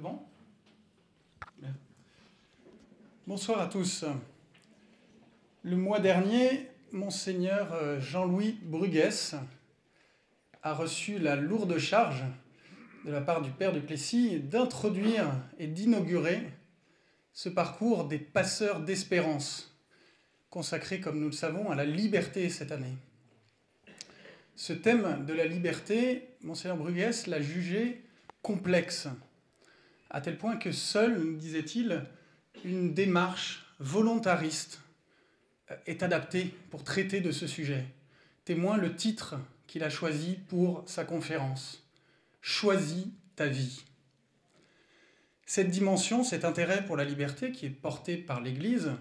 C'est bon? Bien. Bonsoir à tous. Le mois dernier, Monseigneur Jean-Louis Bruguès a reçu la lourde charge de la part du Père du Plessis d'introduire et d'inaugurer ce parcours des passeurs d'espérance, consacré, comme nous le savons, à la liberté cette année. Ce thème de la liberté, Monseigneur Bruguès l'a jugé complexe, à tel point que seule, nous disait-il, une démarche volontariste est adaptée pour traiter de ce sujet. Témoin le titre qu'il a choisi pour sa conférence. « Choisis ta vie ». Cette dimension, cet intérêt pour la liberté qui est porté par l'Église,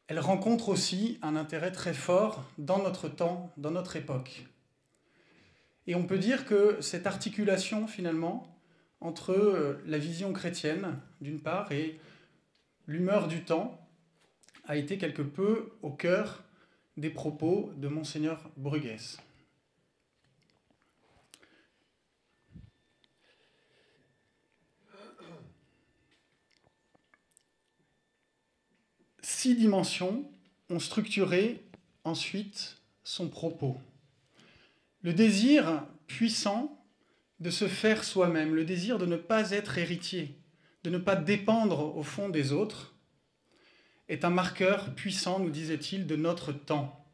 elle rencontre aussi un intérêt très fort dans notre temps, dans notre époque. Et on peut dire que cette articulation, finalement, entre la vision chrétienne, d'une part, et l'humeur du temps, a été quelque peu au cœur des propos de Monseigneur Bruguès. Six dimensions ont structuré ensuite son propos. Le désir puissant de se faire soi-même, le désir de ne pas être héritier, de ne pas dépendre au fond des autres, est un marqueur puissant, nous disait-il, de notre temps.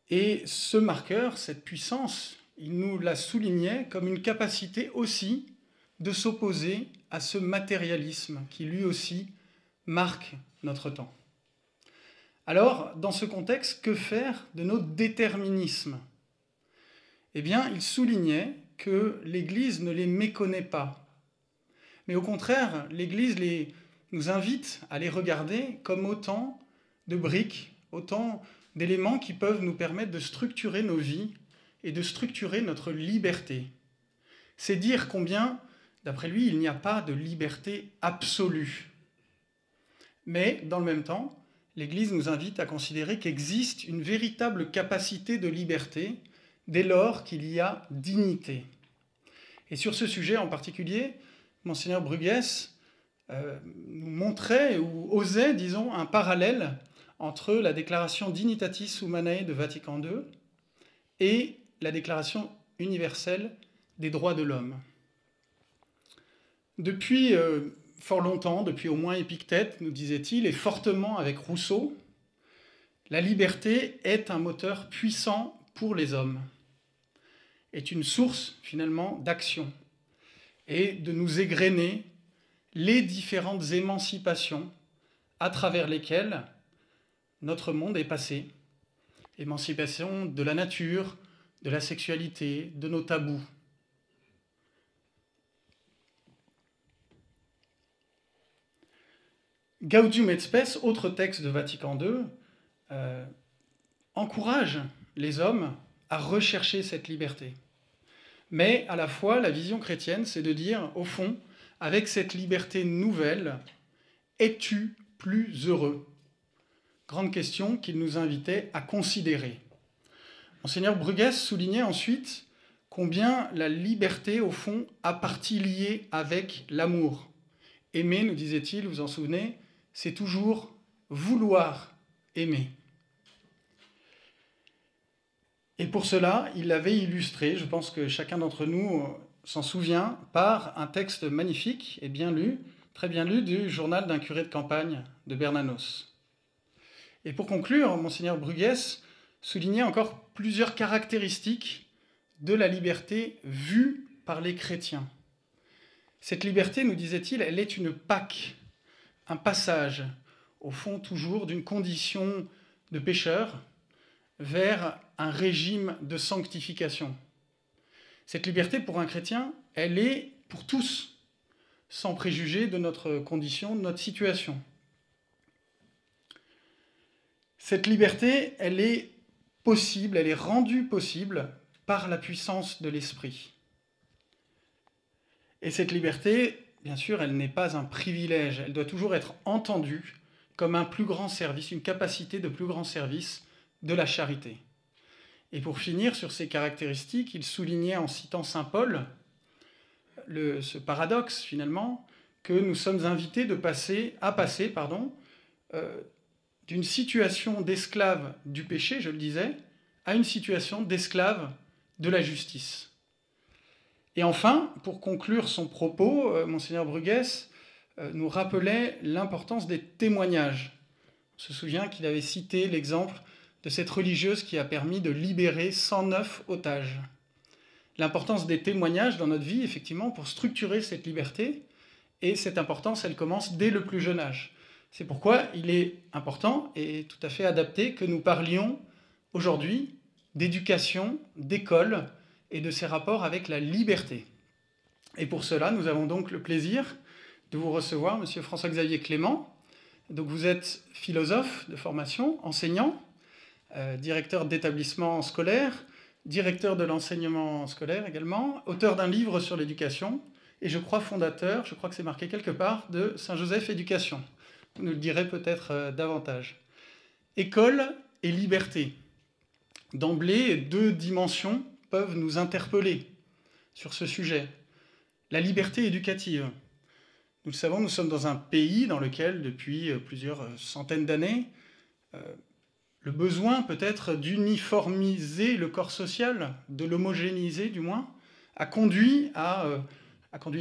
Et ce marqueur, cette puissance, il nous la soulignait comme une capacité aussi de s'opposer à ce matérialisme qui lui aussi marque notre temps. Alors, dans ce contexte, que faire de nos déterminismes ? Eh bien, il soulignait que l'Église ne les méconnaît pas. Mais au contraire, l'Église nous invite à les regarder comme autant de briques, autant d'éléments qui peuvent nous permettre de structurer nos vies et de structurer notre liberté. C'est dire combien, d'après lui, il n'y a pas de liberté absolue. Mais, dans le même temps, l'Église nous invite à considérer qu'existe une véritable capacité de liberté dès lors qu'il y a dignité. Et sur ce sujet en particulier, Monseigneur Bruguès nous montrait ou osait, disons, un parallèle entre la déclaration Dignitatis Humanae de Vatican II et la déclaration universelle des droits de l'homme. Depuis fort longtemps, depuis au moins Épictète, nous disait-il, et fortement avec Rousseau, la liberté est un moteur puissant pour les hommes, est une source finalement d'action et de nous égrener les différentes émancipations à travers lesquelles notre monde est passé. Émancipation de la nature, de la sexualité, de nos tabous. Gaudium et Spes, autre texte de Vatican II, encourage les hommes à rechercher cette liberté. Mais à la fois, la vision chrétienne, c'est de dire, au fond, avec cette liberté nouvelle, es-tu plus heureux ? Grande question qu'il nous invitait à considérer. Monseigneur Bruguès soulignait ensuite combien la liberté, au fond, a partie liée avec l'amour. Aimer, nous disait-il, vous en souvenez, c'est toujours vouloir aimer. Et pour cela, il l'avait illustré, je pense que chacun d'entre nous s'en souvient, par un texte magnifique et bien lu, très bien lu, du journal d'un curé de campagne de Bernanos. Et pour conclure, Monseigneur Bruguès soulignait encore plusieurs caractéristiques de la liberté vue par les chrétiens. Cette liberté, nous disait-il, elle est une Pâque, un passage, au fond toujours, d'une condition de pécheur vers un régime de sanctification. Cette liberté, pour un chrétien, elle est pour tous, sans préjuger de notre condition, de notre situation. Cette liberté, elle est possible, elle est rendue possible par la puissance de l'Esprit. Et cette liberté, bien sûr, elle n'est pas un privilège, elle doit toujours être entendue comme un plus grand service, une capacité de plus grand service de la charité. Et pour finir sur ces caractéristiques, il soulignait en citant saint Paul ce paradoxe, finalement, que nous sommes invités à passer d'une situation d'esclave du péché, je le disais, à une situation d'esclave de la justice. Et enfin, pour conclure son propos, Mgr Bruguès nous rappelait l'importance des témoignages. On se souvient qu'il avait cité l'exemple de cette religieuse qui a permis de libérer 109 otages. L'importance des témoignages dans notre vie, effectivement, pour structurer cette liberté, et cette importance, elle commence dès le plus jeune âge. C'est pourquoi il est important et tout à fait adapté que nous parlions aujourd'hui d'éducation, d'école et de ses rapports avec la liberté. Et pour cela, nous avons donc le plaisir de vous recevoir, Monsieur François-Xavier Clément. Donc vous êtes philosophe de formation, enseignant, directeur d'établissement scolaire, directeur de l'enseignement scolaire également, auteur d'un livre sur l'éducation, et je crois fondateur, je crois que c'est marqué quelque part, de Saint-Joseph Éducation. Vous nous le direz peut-être davantage. École et liberté. D'emblée, deux dimensions peuvent nous interpeller sur ce sujet. La liberté éducative. Nous le savons, nous sommes dans un pays dans lequel, depuis plusieurs centaines d'années, le besoin peut-être d'uniformiser le corps social, de l'homogénéiser du moins, a conduit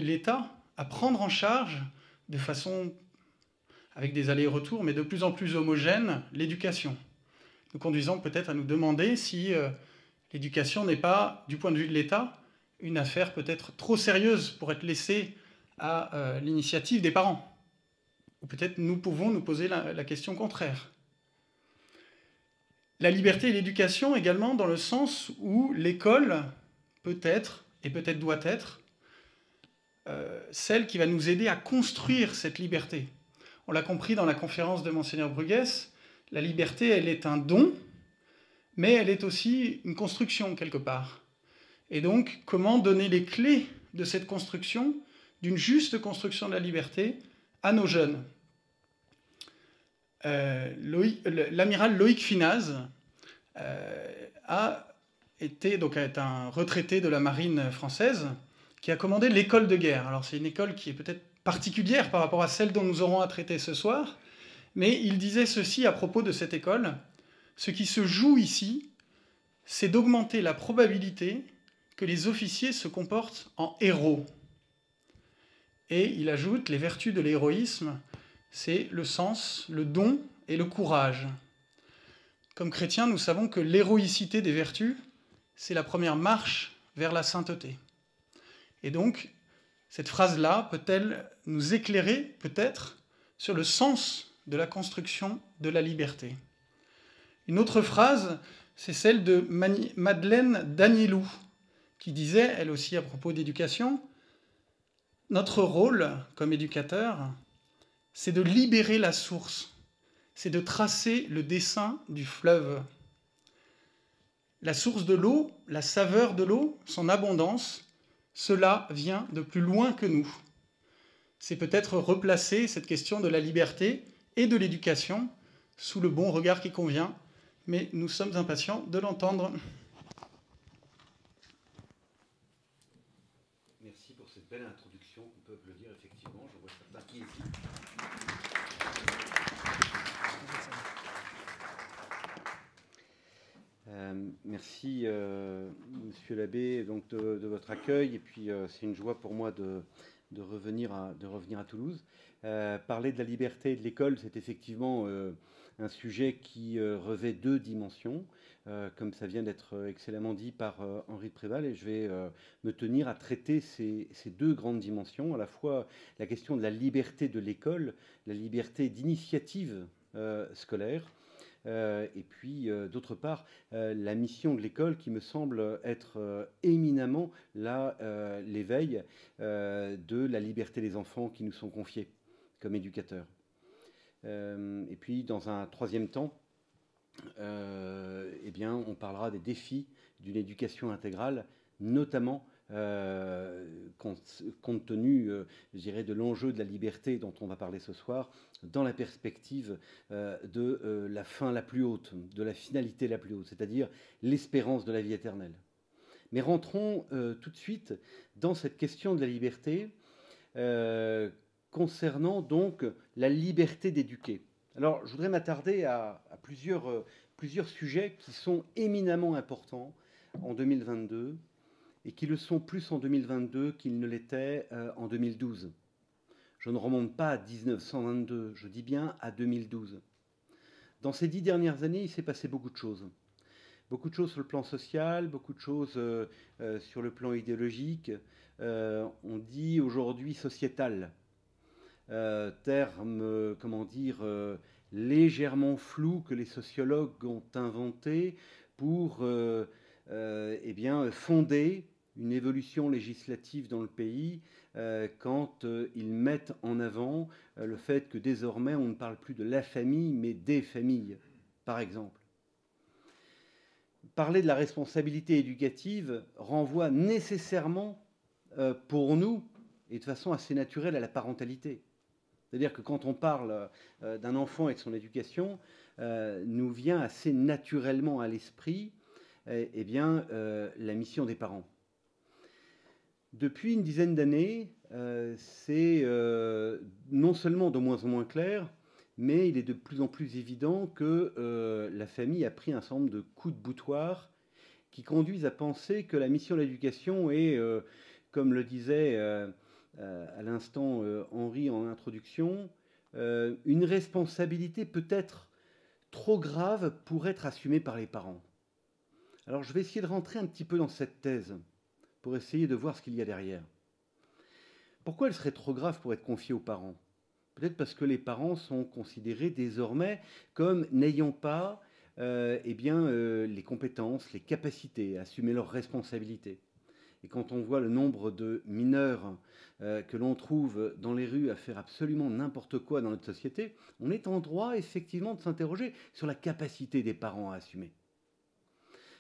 l'État à prendre en charge de façon, avec des allers-retours, mais de plus en plus homogène, l'éducation. Nous conduisons peut-être à nous demander si l'éducation n'est pas, du point de vue de l'État, une affaire peut-être trop sérieuse pour être laissée à l'initiative des parents. Ou peut-être nous pouvons nous poser la question contraire. La liberté et l'éducation également dans le sens où l'école peut être, et peut-être doit être, celle qui va nous aider à construire cette liberté. On l'a compris dans la conférence de Mgr Bruguès, la liberté, elle est un don, mais elle est aussi une construction quelque part. Et donc, comment donner les clés de cette construction, d'une juste construction de la liberté, à nos jeunes ? L'amiral Loïc Finaz est un retraité de la marine française qui a commandé l'école de guerre. Alors c'est une école qui est peut-être particulière par rapport à celle dont nous aurons à traiter ce soir, mais il disait ceci à propos de cette école: ce qui se joue ici, c'est d'augmenter la probabilité que les officiers se comportent en héros. Et il ajoute, les vertus de l'héroïsme, c'est le sens, le don et le courage. Comme chrétiens, nous savons que l'héroïcité des vertus, c'est la première marche vers la sainteté. Et donc, cette phrase-là peut-elle nous éclairer, peut-être, sur le sens de la construction de la liberté ? Une autre phrase, c'est celle de Madeleine Danielou, qui disait, elle aussi à propos d'éducation, « Notre rôle comme éducateur, c'est de libérer la source, c'est de tracer le dessin du fleuve. La source de l'eau, la saveur de l'eau, son abondance, cela vient de plus loin que nous. » C'est peut-être replacer cette question de la liberté et de l'éducation sous le bon regard qui convient, mais nous sommes impatients de l'entendre. Merci pour cette belle introduction qu'on peut applaudir effectivement. Je vois certains qui hésitent. Merci, Monsieur l'abbé, donc de votre accueil. Et puis, c'est une joie pour moi de revenir à Toulouse. Parler de la liberté et de l'école, c'est effectivement un sujet qui revêt deux dimensions, comme ça vient d'être excellemment dit par Henri de Préval, et je vais me tenir à traiter ces deux grandes dimensions, à la fois la question de la liberté de l'école, la liberté d'initiative scolaire, et puis d'autre part la mission de l'école qui me semble être éminemment l'éveil de la liberté des enfants qui nous sont confiés comme éducateurs. Et puis dans un troisième temps, eh bien, on parlera des défis d'une éducation intégrale, notamment compte tenu, je dirais, de l'enjeu de la liberté dont on va parler ce soir, dans la perspective de la fin la plus haute, de la finalité la plus haute, c'est-à-dire l'espérance de la vie éternelle. Mais rentrons tout de suite dans cette question de la liberté, concernant donc la liberté d'éduquer. Alors, je voudrais m'attarder à plusieurs sujets qui sont éminemment importants en 2022 et qui le sont plus en 2022 qu'ils ne l'étaient en 2012. Je ne remonte pas à 1922, je dis bien à 2012. Dans ces 10 dernières années, il s'est passé beaucoup de choses. Beaucoup de choses sur le plan social, beaucoup de choses sur le plan idéologique. On dit aujourd'hui sociétal. Terme, comment dire, légèrement flou que les sociologues ont inventé pour eh bien, fonder une évolution législative dans le pays quand ils mettent en avant le fait que désormais on ne parle plus de la famille mais des familles, par exemple. Parler de la responsabilité éducative renvoie nécessairement pour nous, et de façon assez naturelle, à la parentalité. C'est-à-dire que quand on parle d'un enfant et de son éducation, nous vient assez naturellement à l'esprit eh bien, la mission des parents. Depuis une dizaine d'années, c'est non seulement de moins en moins clair, mais il est de plus en plus évident que la famille a pris un certain nombre de coups de boutoir qui conduisent à penser que la mission de l'éducation est, comme le disait à l'instant Henri en introduction, une responsabilité peut-être trop grave pour être assumée par les parents. Alors je vais essayer de rentrer un petit peu dans cette thèse pour essayer de voir ce qu'il y a derrière. Pourquoi elle serait trop grave pour être confiée aux parents ? Peut-être parce que les parents sont considérés désormais comme n'ayant pas eh bien, les compétences, les capacités à assumer leurs responsabilités. Et quand on voit le nombre de mineurs que l'on trouve dans les rues à faire absolument n'importe quoi dans notre société, on est en droit effectivement de s'interroger sur la capacité des parents à assumer.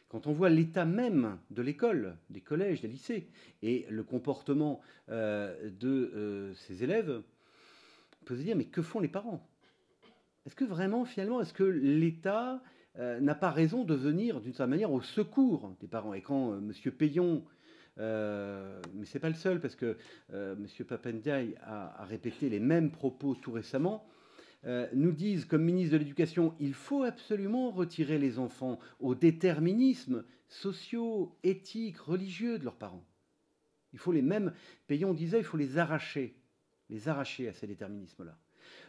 Quand on voit l'état même de l'école, des collèges, des lycées, et le comportement de ces élèves, on peut se dire, mais que font les parents ? Est-ce que vraiment, finalement, est-ce que l'État n'a pas raison de venir, d'une certaine manière, au secours des parents ? Et quand M. Payon, mais ce n'est pas le seul, parce que M. Papendiaï a répété les mêmes propos tout récemment, nous disent, comme ministre de l'Éducation, il faut absolument retirer les enfants au déterminisme sociaux, éthiques, religieux de leurs parents. Il faut les mêmes, Payon disait, il faut les arracher à ces déterminismes-là,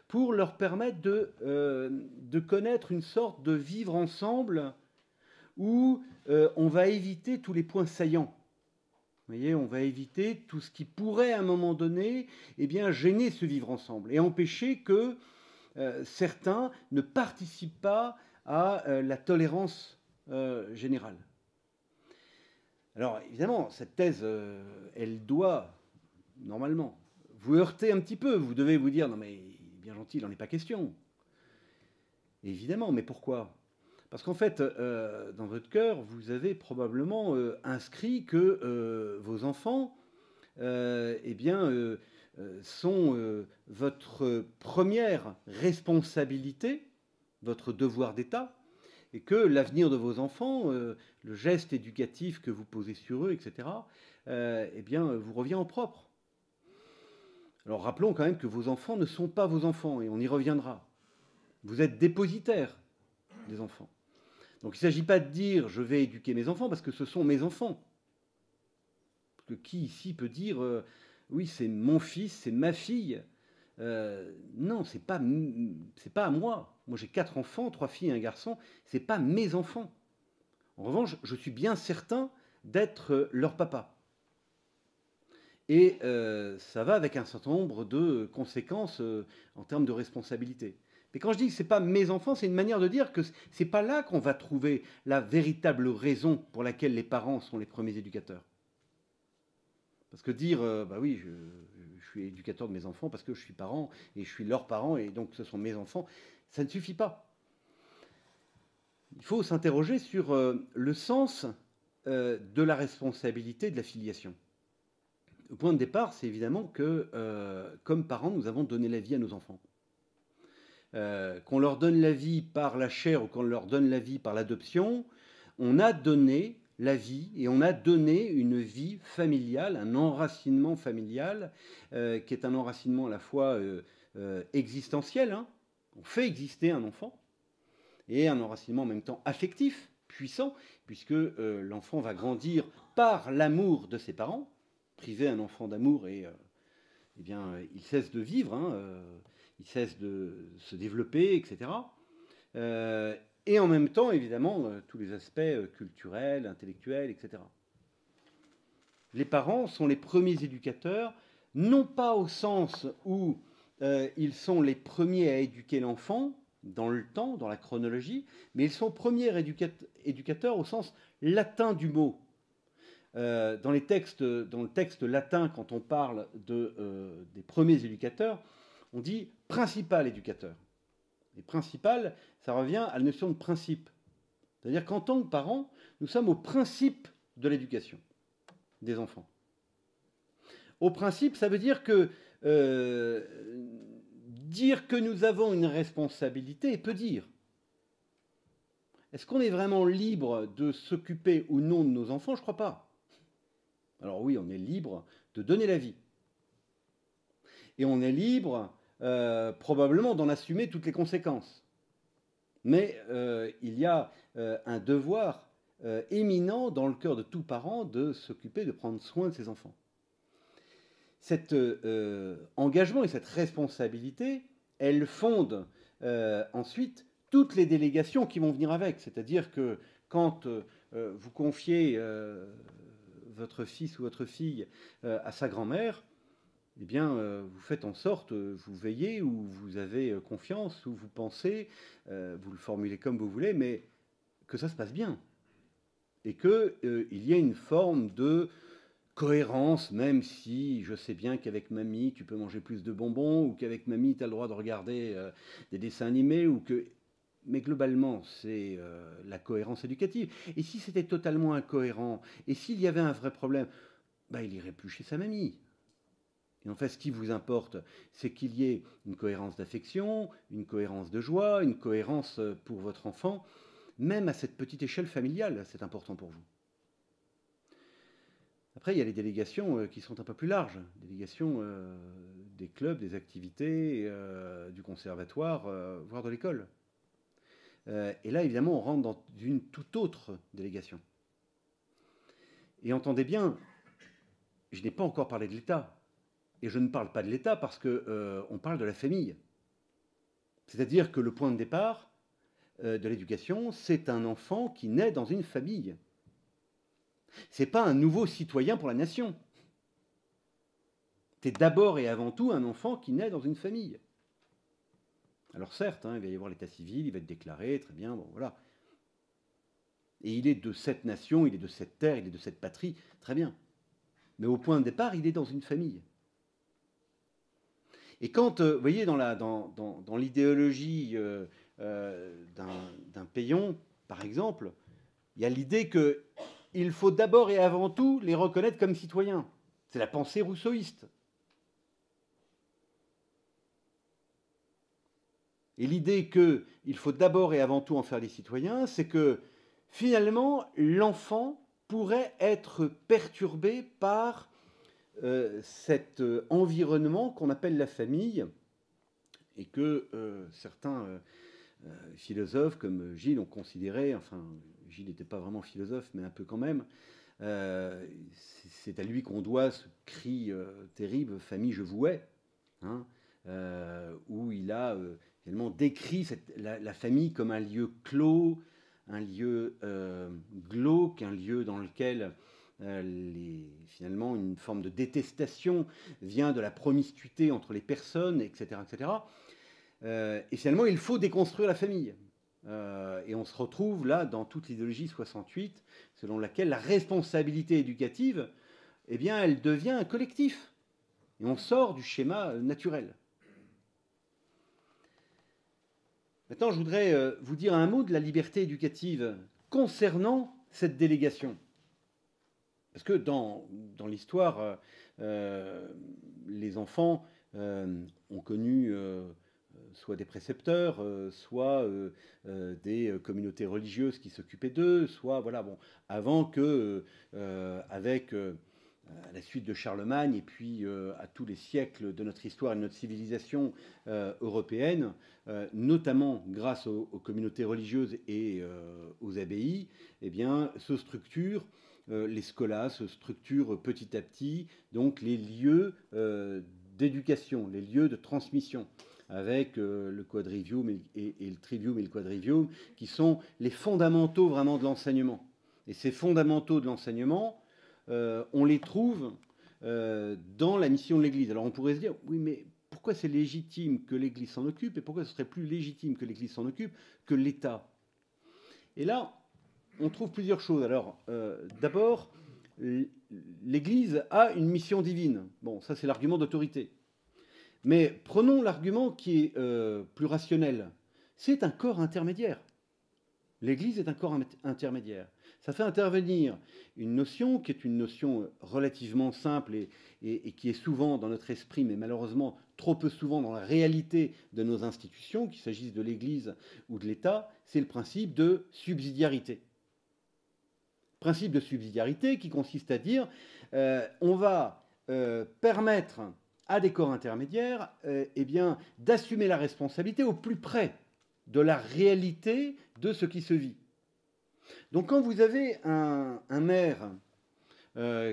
pour leur permettre de connaître une sorte de vivre ensemble où on va éviter tous les points saillants. Vous voyez, on va éviter tout ce qui pourrait, à un moment donné, eh bien, gêner ce vivre ensemble et empêcher que certains ne participent pas à la tolérance générale. Alors, évidemment, cette thèse, elle doit, normalement, vous heurter un petit peu. Vous devez vous dire, non mais, bien gentil, il n'en est pas question. Évidemment, mais pourquoi ? Parce qu'en fait, dans votre cœur, vous avez probablement inscrit que vos enfants, eh bien, sont votre première responsabilité, votre devoir d'État, et que l'avenir de vos enfants, le geste éducatif que vous posez sur eux, etc., eh bien, vous revient en propre. Alors rappelons quand même que vos enfants ne sont pas vos enfants, et on y reviendra. Vous êtes dépositaire des enfants. Donc il ne s'agit pas de dire « je vais éduquer mes enfants » parce que ce sont mes enfants. Parce que qui ici peut dire « oui, c'est mon fils, c'est ma fille ». Non, c'est pas à moi. Moi j'ai 4 enfants, 3 filles et un garçon. Ce n'est pas mes enfants. En revanche, je suis bien certain d'être leur papa. Et ça va avec un certain nombre de conséquences en termes de responsabilité. Mais quand je dis que ce n'est pas mes enfants, c'est une manière de dire que ce n'est pas là qu'on va trouver la véritable raison pour laquelle les parents sont les premiers éducateurs. Parce que dire, bah oui, je suis éducateur de mes enfants parce que je suis parent et je suis leur parent et donc ce sont mes enfants, ça ne suffit pas. Il faut s'interroger sur le sens de la responsabilité de la filiation. Le point de départ, c'est évidemment que, comme parents, nous avons donné la vie à nos enfants. Qu'on leur donne la vie par la chair ou qu'on leur donne la vie par l'adoption, on a donné la vie et on a donné une vie familiale, un enracinement familial qui est un enracinement à la fois existentiel, hein, on fait exister un enfant, et un enracinement en même temps affectif, puissant, puisque l'enfant va grandir par l'amour de ses parents. Priver un enfant d'amour et eh bien, il cesse de vivre, hein, il cesse de se développer, etc. Et en même temps, évidemment, tous les aspects culturels, intellectuels, etc. Les parents sont les premiers éducateurs, non pas au sens où ils sont les premiers à éduquer l'enfant, dans le temps, dans la chronologie, mais ils sont premiers éducateurs au sens latin du mot. Dans le texte latin, quand on parle des premiers éducateurs, on dit principal éducateur. Et principal, ça revient à la notion de principe. C'est-à-dire qu'en tant que parents, nous sommes au principe de l'éducation des enfants. Au principe, ça veut dire que dire que nous avons une responsabilité peut dire. Est-ce qu'on est vraiment libre de s'occuper ou non de nos enfants? Je ne crois pas. Alors oui, on est libre de donner la vie. Et on est libre probablement d'en assumer toutes les conséquences. Mais il y a un devoir éminent dans le cœur de tout parent de s'occuper, de prendre soin de ses enfants. Cet engagement et cette responsabilité, elle fonde ensuite toutes les délégations qui vont venir avec. C'est-à-dire que quand vous confiez votre fils ou votre fille à sa grand-mère, eh bien, vous faites en sorte, vous veillez, ou vous avez confiance, ou vous pensez, vous le formulez comme vous voulez, mais que ça se passe bien. Et qu'il y ait une forme de cohérence, même si je sais bien qu'avec mamie, tu peux manger plus de bonbons, ou qu'avec mamie, tu as le droit de regarder des dessins animés, ou que... Mais globalement, c'est la cohérence éducative. Et si c'était totalement incohérent, et s'il y avait un vrai problème, bah, il irait plus chez sa mamie. Et en fait, ce qui vous importe, c'est qu'il y ait une cohérence d'affection, une cohérence de joie, une cohérence pour votre enfant, même à cette petite échelle familiale, c'est important pour vous. Après, il y a les délégations qui sont un peu plus larges, délégations des clubs, des activités, du conservatoire, voire de l'école. Et là, évidemment, on rentre dans une toute autre délégation. Et entendez bien, je n'ai pas encore parlé de l'État. Et je ne parle pas de l'État parce qu'on parle de la famille. C'est-à-dire que le point de départ de l'éducation, c'est un enfant qui naît dans une famille. Ce n'est pas un nouveau citoyen pour la nation. C'est d'abord et avant tout un enfant qui naît dans une famille. Alors certes, hein, il va y avoir l'état civil, il va être déclaré, très bien, bon voilà. Et il est de cette nation, il est de cette terre, il est de cette patrie, très bien. Mais au point de départ, il est dans une famille. Et quand, vous voyez, dans l'idéologie d'un Péon, par exemple, il y a l'idée qu'il faut d'abord et avant tout les reconnaître comme citoyens. C'est la pensée rousseauiste. Et l'idée qu'il faut d'abord et avant tout en faire des citoyens, c'est que finalement, l'enfant pourrait être perturbé par cet environnement qu'on appelle la famille, et que certains philosophes comme Gilles ont considéré, enfin Gilles n'était pas vraiment philosophe, mais un peu quand même, c'est à lui qu'on doit ce cri terrible « Famille, je vous hais hein, », où il a finalement décrit la famille comme un lieu clos, un lieu glauque, un lieu dans lequel finalement une forme de détestation vient de la promiscuité entre les personnes, etc. etc. Et finalement, il faut déconstruire la famille. Et on se retrouve là dans toute l'idéologie 68, selon laquelle la responsabilité éducative, eh bien, elle devient un collectif. Et on sort du schéma naturel. Maintenant, je voudrais vous dire un mot de la liberté éducative concernant cette délégation. Parce que dans l'histoire, les enfants ont connu soit des précepteurs, soit des communautés religieuses qui s'occupaient d'eux, soit, voilà, bon, avant que, à la suite de Charlemagne et puis à tous les siècles de notre histoire et de notre civilisation européenne, notamment grâce aux communautés religieuses et aux abbayes, eh bien, se structurent les scholas, se structurent petit à petit donc les lieux d'éducation, les lieux de transmission, avec le quadrivium et le trivium et le quadrivium, qui sont les fondamentaux vraiment de l'enseignement. Et ces fondamentaux de l'enseignement, on les trouve dans la mission de l'Église. Alors on pourrait se dire, oui, mais pourquoi c'est légitime que l'Église s'en occupe et pourquoi ce serait plus légitime que l'Église s'en occupe que l'État? Et là, on trouve plusieurs choses. Alors, d'abord, l'Église a une mission divine. Bon, ça c'est l'argument d'autorité. Mais prenons l'argument qui est plus rationnel. C'est un corps intermédiaire. L'Église est un corps intermédiaire. Ça fait intervenir une notion qui est une notion relativement simple et qui est souvent dans notre esprit, mais malheureusement trop peu souvent dans la réalité de nos institutions, qu'il s'agisse de l'Église ou de l'État, c'est le principe de subsidiarité. Principe de subsidiarité qui consiste à dire on va permettre à des corps intermédiaires eh bien, d'assumer la responsabilité au plus près de la réalité de ce qui se vit. Donc quand vous avez un maire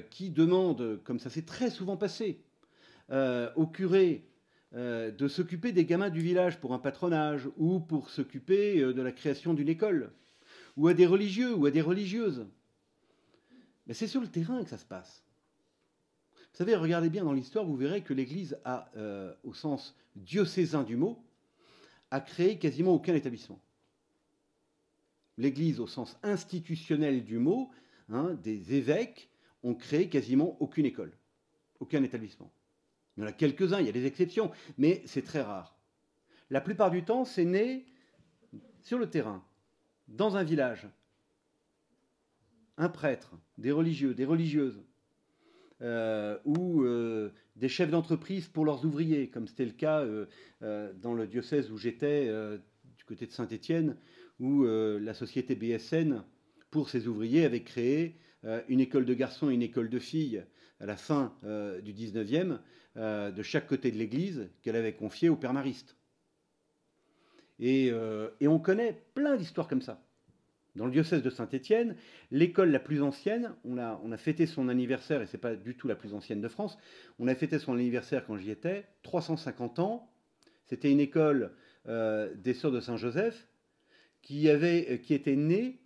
qui demande, comme ça s'est très souvent passé, au curé de s'occuper des gamins du village pour un patronage ou pour s'occuper de la création d'une école, ou à des religieux ou à des religieuses, mais c'est sur le terrain que ça se passe. Vous savez, regardez bien dans l'histoire, vous verrez que l'Église a, au sens diocésain du mot, a créé quasiment aucun établissement. L'Église, au sens institutionnel du mot, hein, des évêques ont créé quasiment aucune école, aucun établissement. Il y en a quelques-uns, il y a des exceptions, mais c'est très rare. La plupart du temps, c'est né sur le terrain, dans un village. Un prêtre, des religieux, des religieuses, ou des chefs d'entreprise pour leurs ouvriers, comme c'était le cas dans le diocèse où j'étais, du côté de Saint-Étienne, où la société BSN, pour ses ouvriers, avait créé une école de garçons et une école de filles à la fin du 19e, de chaque côté de l'église, qu'elle avait confiée aux pères maristes. Et on connaît plein d'histoires comme ça. Dans le diocèse de Saint-Étienne, l'école la plus ancienne, on a fêté son anniversaire, et ce n'est pas du tout la plus ancienne de France, on a fêté son anniversaire quand j'y étais, 350 ans. C'était une école des Sœurs de Saint-Joseph qui était née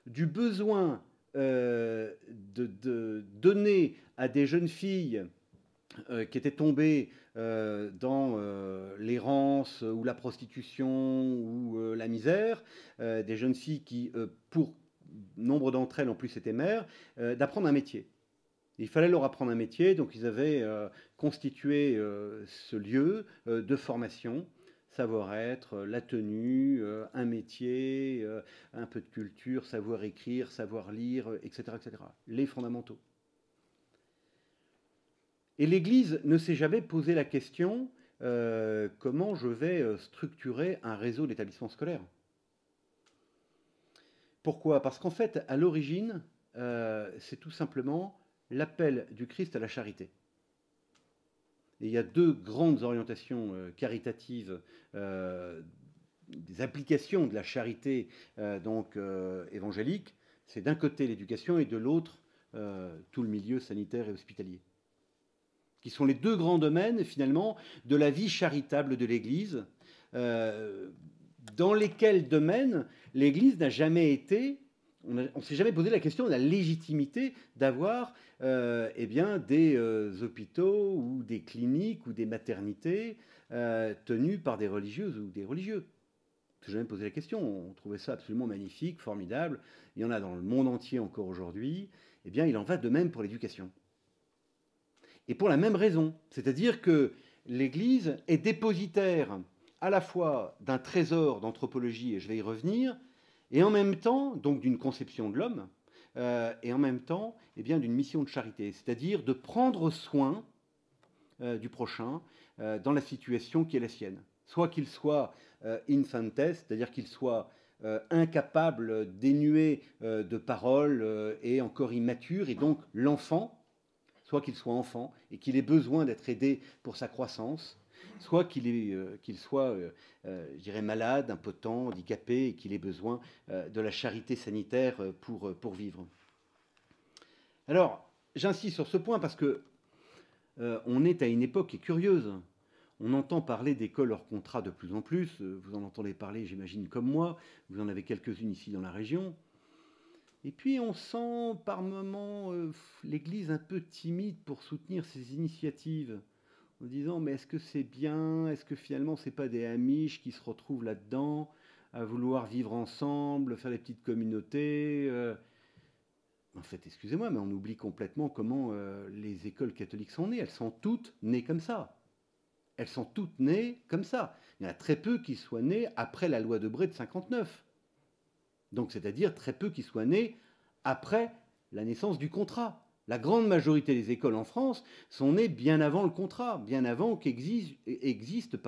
du besoin de donner à des jeunes filles qui étaient tombées dans l'errance ou la prostitution ou la misère, des jeunes filles qui, pour nombre d'entre elles en plus étaient mères, d'apprendre un métier. Il fallait leur apprendre un métier, donc ils avaient constitué ce lieu de formation, savoir-être, la tenue, un métier, un peu de culture, savoir écrire, savoir lire, etc., etc. Les fondamentaux. Et l'Église ne s'est jamais posé la question comment je vais structurer un réseau d'établissements scolaires. Pourquoi? Parce qu'en fait, à l'origine, c'est tout simplement l'appel du Christ à la charité. Et il y a deux grandes orientations caritatives, des applications de la charité évangélique. C'est d'un côté l'éducation et de l'autre tout le milieu sanitaire et hospitalier, qui sont les deux grands domaines, finalement, de la vie charitable de l'Église, dans lesquels domaines l'Église n'a jamais été, on ne s'est jamais posé la question de la légitimité d'avoir eh bien, des hôpitaux ou des cliniques ou des maternités tenues par des religieuses ou des religieux. On ne s'est jamais posé la question, on trouvait ça absolument magnifique, formidable, il y en a dans le monde entier encore aujourd'hui. Eh bien, il en va de même pour l'éducation. Et pour la même raison, c'est-à-dire que l'Église est dépositaire à la fois d'un trésor d'anthropologie, et je vais y revenir, et en même temps, donc d'une conception de l'homme, et en même temps, eh bien, d'une mission de charité, c'est-à-dire de prendre soin du prochain dans la situation qui est la sienne. soit qu'ils soient infantes, c'est-à-dire qu'ils soient incapables, dénués de parole et encore immatures, et donc l'enfant, soit qu'il soit enfant et qu'il ait besoin d'être aidé pour sa croissance, soit qu'il soit, je dirais, malade, impotent, handicapé et qu'il ait besoin de la charité sanitaire pour vivre. Alors, j'insiste sur ce point parce que on est à une époque qui est curieuse. On entend parler d'écoles hors contrat de plus en plus. Vous en entendez parler, j'imagine, comme moi. Vous en avez quelques-unes ici dans la région. Et puis on sent par moments l'Église un peu timide pour soutenir ces initiatives, en disant mais est-ce que c'est bien? Est-ce que finalement c'est pas des Amish qui se retrouvent là-dedans, à vouloir vivre ensemble, faire des petites communautés En fait, excusez-moi, mais on oublie complètement comment les écoles catholiques sont nées. Elles sont toutes nées comme ça. Elles sont toutes nées comme ça. Il y en a très peu qui soient nées après la loi de Bré de 59. Donc, c'est-à-dire très peu qui soient nés après la naissance du contrat. La grande majorité des écoles en France sont nées bien avant le contrat, bien avant qu'existe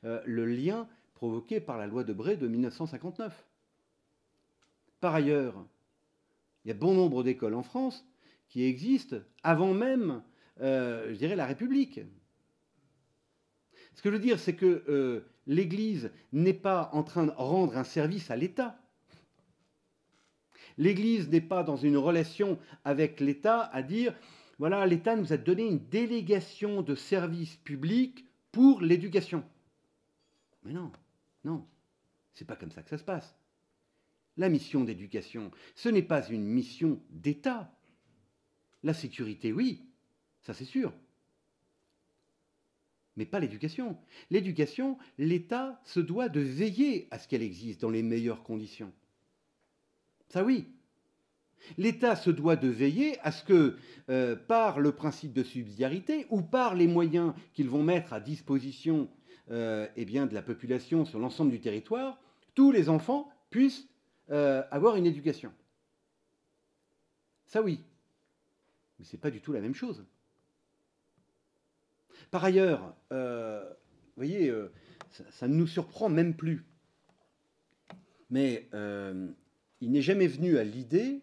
le lien provoqué par la loi de Bré de 1959. Par ailleurs, il y a bon nombre d'écoles en France qui existent avant même, je dirais, la République. Ce que je veux dire, c'est que l'Église n'est pas en train de rendre un service à l'État. L'Église n'est pas dans une relation avec l'État à dire, voilà, l'État nous a donné une délégation de services publics pour l'éducation. Mais non, non, c'est pas comme ça que ça se passe. La mission d'éducation, ce n'est pas une mission d'État. La sécurité, oui, ça c'est sûr. Mais pas l'éducation. L'éducation, l'État se doit de veiller à ce qu'elle existe dans les meilleures conditions. Ça oui. L'État se doit de veiller à ce que, par le principe de subsidiarité ou par les moyens qu'ils vont mettre à disposition de la population sur l'ensemble du territoire, tous les enfants puissent avoir une éducation. Ça oui. Mais ce n'est pas du tout la même chose. Par ailleurs, vous voyez, ça ne nous surprend même plus. Mais il n'est jamais venu à l'idée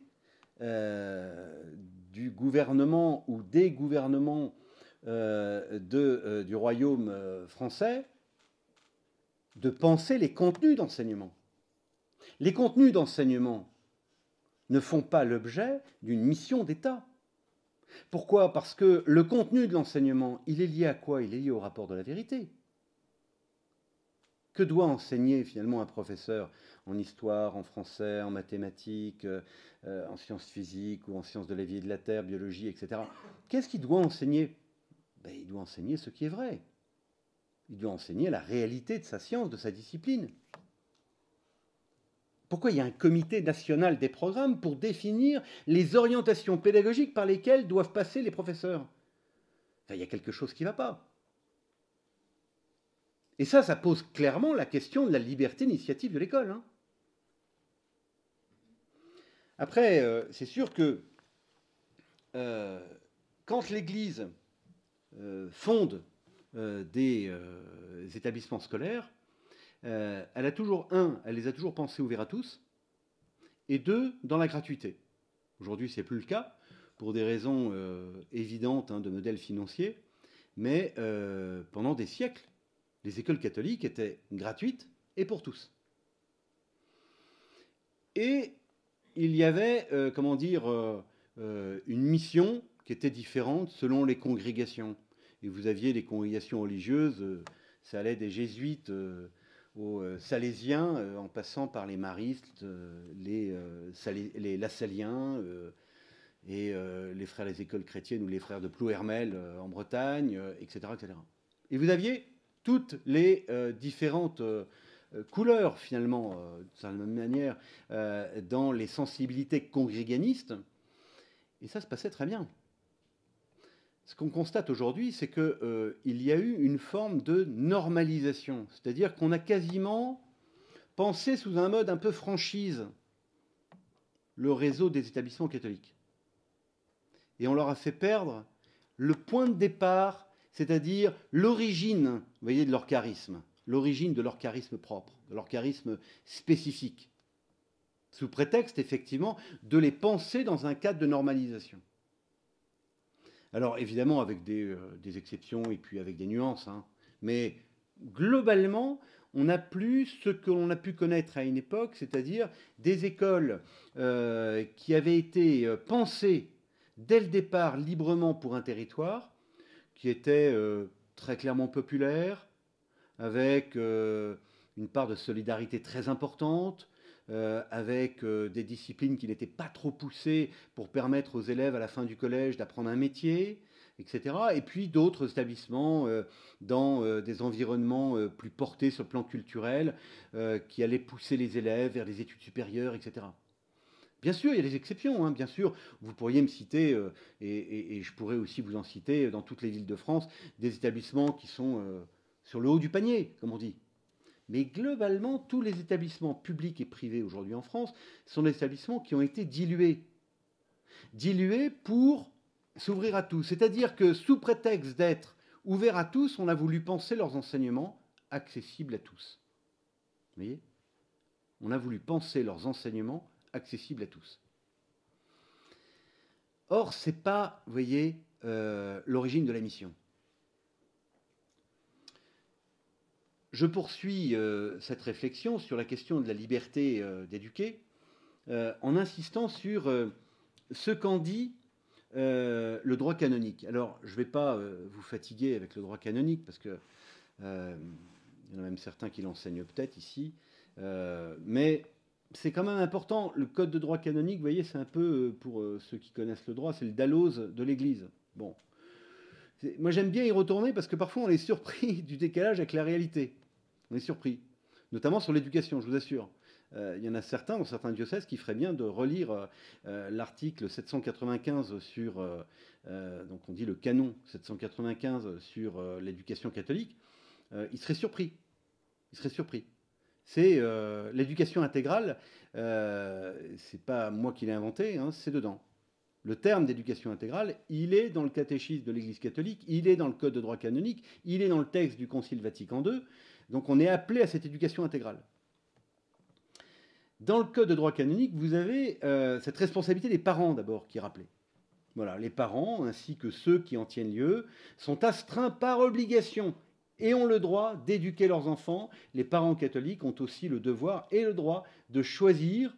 du gouvernement ou des gouvernements du royaume français de penser les contenus d'enseignement. Les contenus d'enseignement ne font pas l'objet d'une mission d'État. Pourquoi? Parce que le contenu de l'enseignement, il est lié à quoi? Il est lié au rapport de la vérité. Que doit enseigner finalement un professeur en histoire, en français, en mathématiques, en sciences physiques ou en sciences de la vie et de la terre, biologie, etc. Qu'est-ce qu'il doit enseigner? Il doit enseigner ce qui est vrai. Il doit enseigner la réalité de sa science, de sa discipline. Pourquoi il y a un comité national des programmes pour définir les orientations pédagogiques par lesquelles doivent passer les professeurs? Il y a quelque chose qui ne va pas. Et ça pose clairement la question de la liberté d'initiative de l'école. Hein. Après, c'est sûr que quand l'Église fonde des établissements scolaires, elle les a toujours pensés ouverts à tous, et deux, dans la gratuité. Aujourd'hui, ce n'est plus le cas, pour des raisons évidentes de modèle financier, mais pendant des siècles, les écoles catholiques étaient gratuites et pour tous. Et il y avait, une mission qui était différente selon les congrégations. Et vous aviez des congrégations religieuses, ça allait des jésuites aux salésiens, en passant par les maristes, les lassaliens, et les frères des écoles chrétiennes ou les frères de Plouhermel en Bretagne, etc., etc. Et vous aviez toutes les différentes couleurs, finalement, de certaine manière, dans les sensibilités congréganistes, et ça se passait très bien. Ce qu'on constate aujourd'hui, c'est qu'il y a eu une forme de normalisation, c'est-à-dire qu'on a quasiment pensé sous un mode un peu franchise le réseau des établissements catholiques. Et on leur a fait perdre le point de départ, c'est-à-dire l'origine, vous voyez, de leur charisme, l'origine de leur charisme propre, de leur charisme spécifique, sous prétexte, effectivement, de les penser dans un cadre de normalisation. Alors, évidemment, avec des exceptions et puis avec des nuances, hein, mais globalement, on n'a plus ce que l'on a pu connaître à une époque, c'est-à-dire des écoles qui avaient été pensées dès le départ librement pour un territoire, qui était très clairement populaire, avec une part de solidarité très importante, avec des disciplines qui n'étaient pas trop poussées pour permettre aux élèves à la fin du collège d'apprendre un métier, etc. Et puis d'autres établissements dans des environnements plus portés sur le plan culturel, qui allaient pousser les élèves vers les études supérieures, etc. Bien sûr, il y a des exceptions, hein, bien sûr. Vous pourriez me citer, et je pourrais aussi vous en citer, dans toutes les villes de France, des établissements qui sont sur le haut du panier, comme on dit. Mais globalement, tous les établissements publics et privés aujourd'hui en France sont des établissements qui ont été dilués. Dilués pour s'ouvrir à tous. C'est-à-dire que sous prétexte d'être ouverts à tous, on a voulu penser leurs enseignements accessibles à tous. Vous voyez ? On a voulu penser leurs enseignements accessibles à tous. Or, ce n'est pas, vous voyez, l'origine de la mission. Je poursuis cette réflexion sur la question de la liberté d'éduquer en insistant sur ce qu'en dit le droit canonique. Alors, je ne vais pas vous fatiguer avec le droit canonique, parce que il y en a même certains qui l'enseignent peut-être ici, mais c'est quand même important. Le code de droit canonique, vous voyez, c'est un peu, pour ceux qui connaissent le droit, c'est le Dalloz de l'Église. Bon. Moi, j'aime bien y retourner parce que parfois, on est surpris du décalage avec la réalité. On est surpris. Notamment sur l'éducation, je vous assure. Il y en a certains, dans certains diocèses, qui feraient bien de relire l'article 795 sur, donc on dit le canon 795 sur l'éducation catholique. Ils seraient surpris. Ils seraient surpris. C'est l'éducation intégrale, c'est pas moi qui l'ai inventé, hein, c'est dedans. Le terme d'éducation intégrale, il est dans le catéchisme de l'Église catholique, il est dans le code de droit canonique, il est dans le texte du Concile Vatican II, donc on est appelé à cette éducation intégrale. Dans le code de droit canonique, vous avez cette responsabilité des parents d'abord qui est rappelée. Voilà, les parents, ainsi que ceux qui en tiennent lieu, sont astreints par obligation et ont le droit d'éduquer leurs enfants. Les parents catholiques ont aussi le devoir et le droit de choisir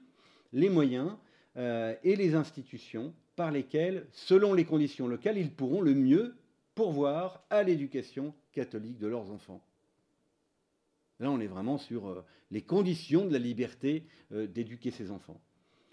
les moyens et les institutions par lesquelles, selon les conditions locales, ils pourront le mieux pourvoir à l'éducation catholique de leurs enfants. Là, on est vraiment sur les conditions de la liberté d'éduquer ses enfants.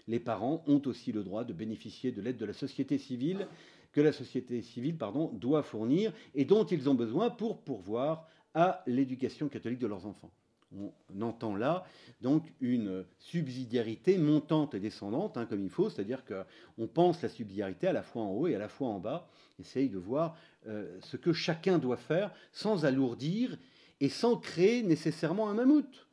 Les parents ont aussi le droit de bénéficier de l'aide de la société civile que la société civile doit fournir et dont ils ont besoin pour pourvoir à l'éducation catholique de leurs enfants. On entend là donc une subsidiarité montante et descendante, hein, comme il faut, c'est-à-dire qu'on pense la subsidiarité à la fois en haut et à la fois en bas, essaye de voir ce que chacun doit faire sans alourdir et sans créer nécessairement un mammouth.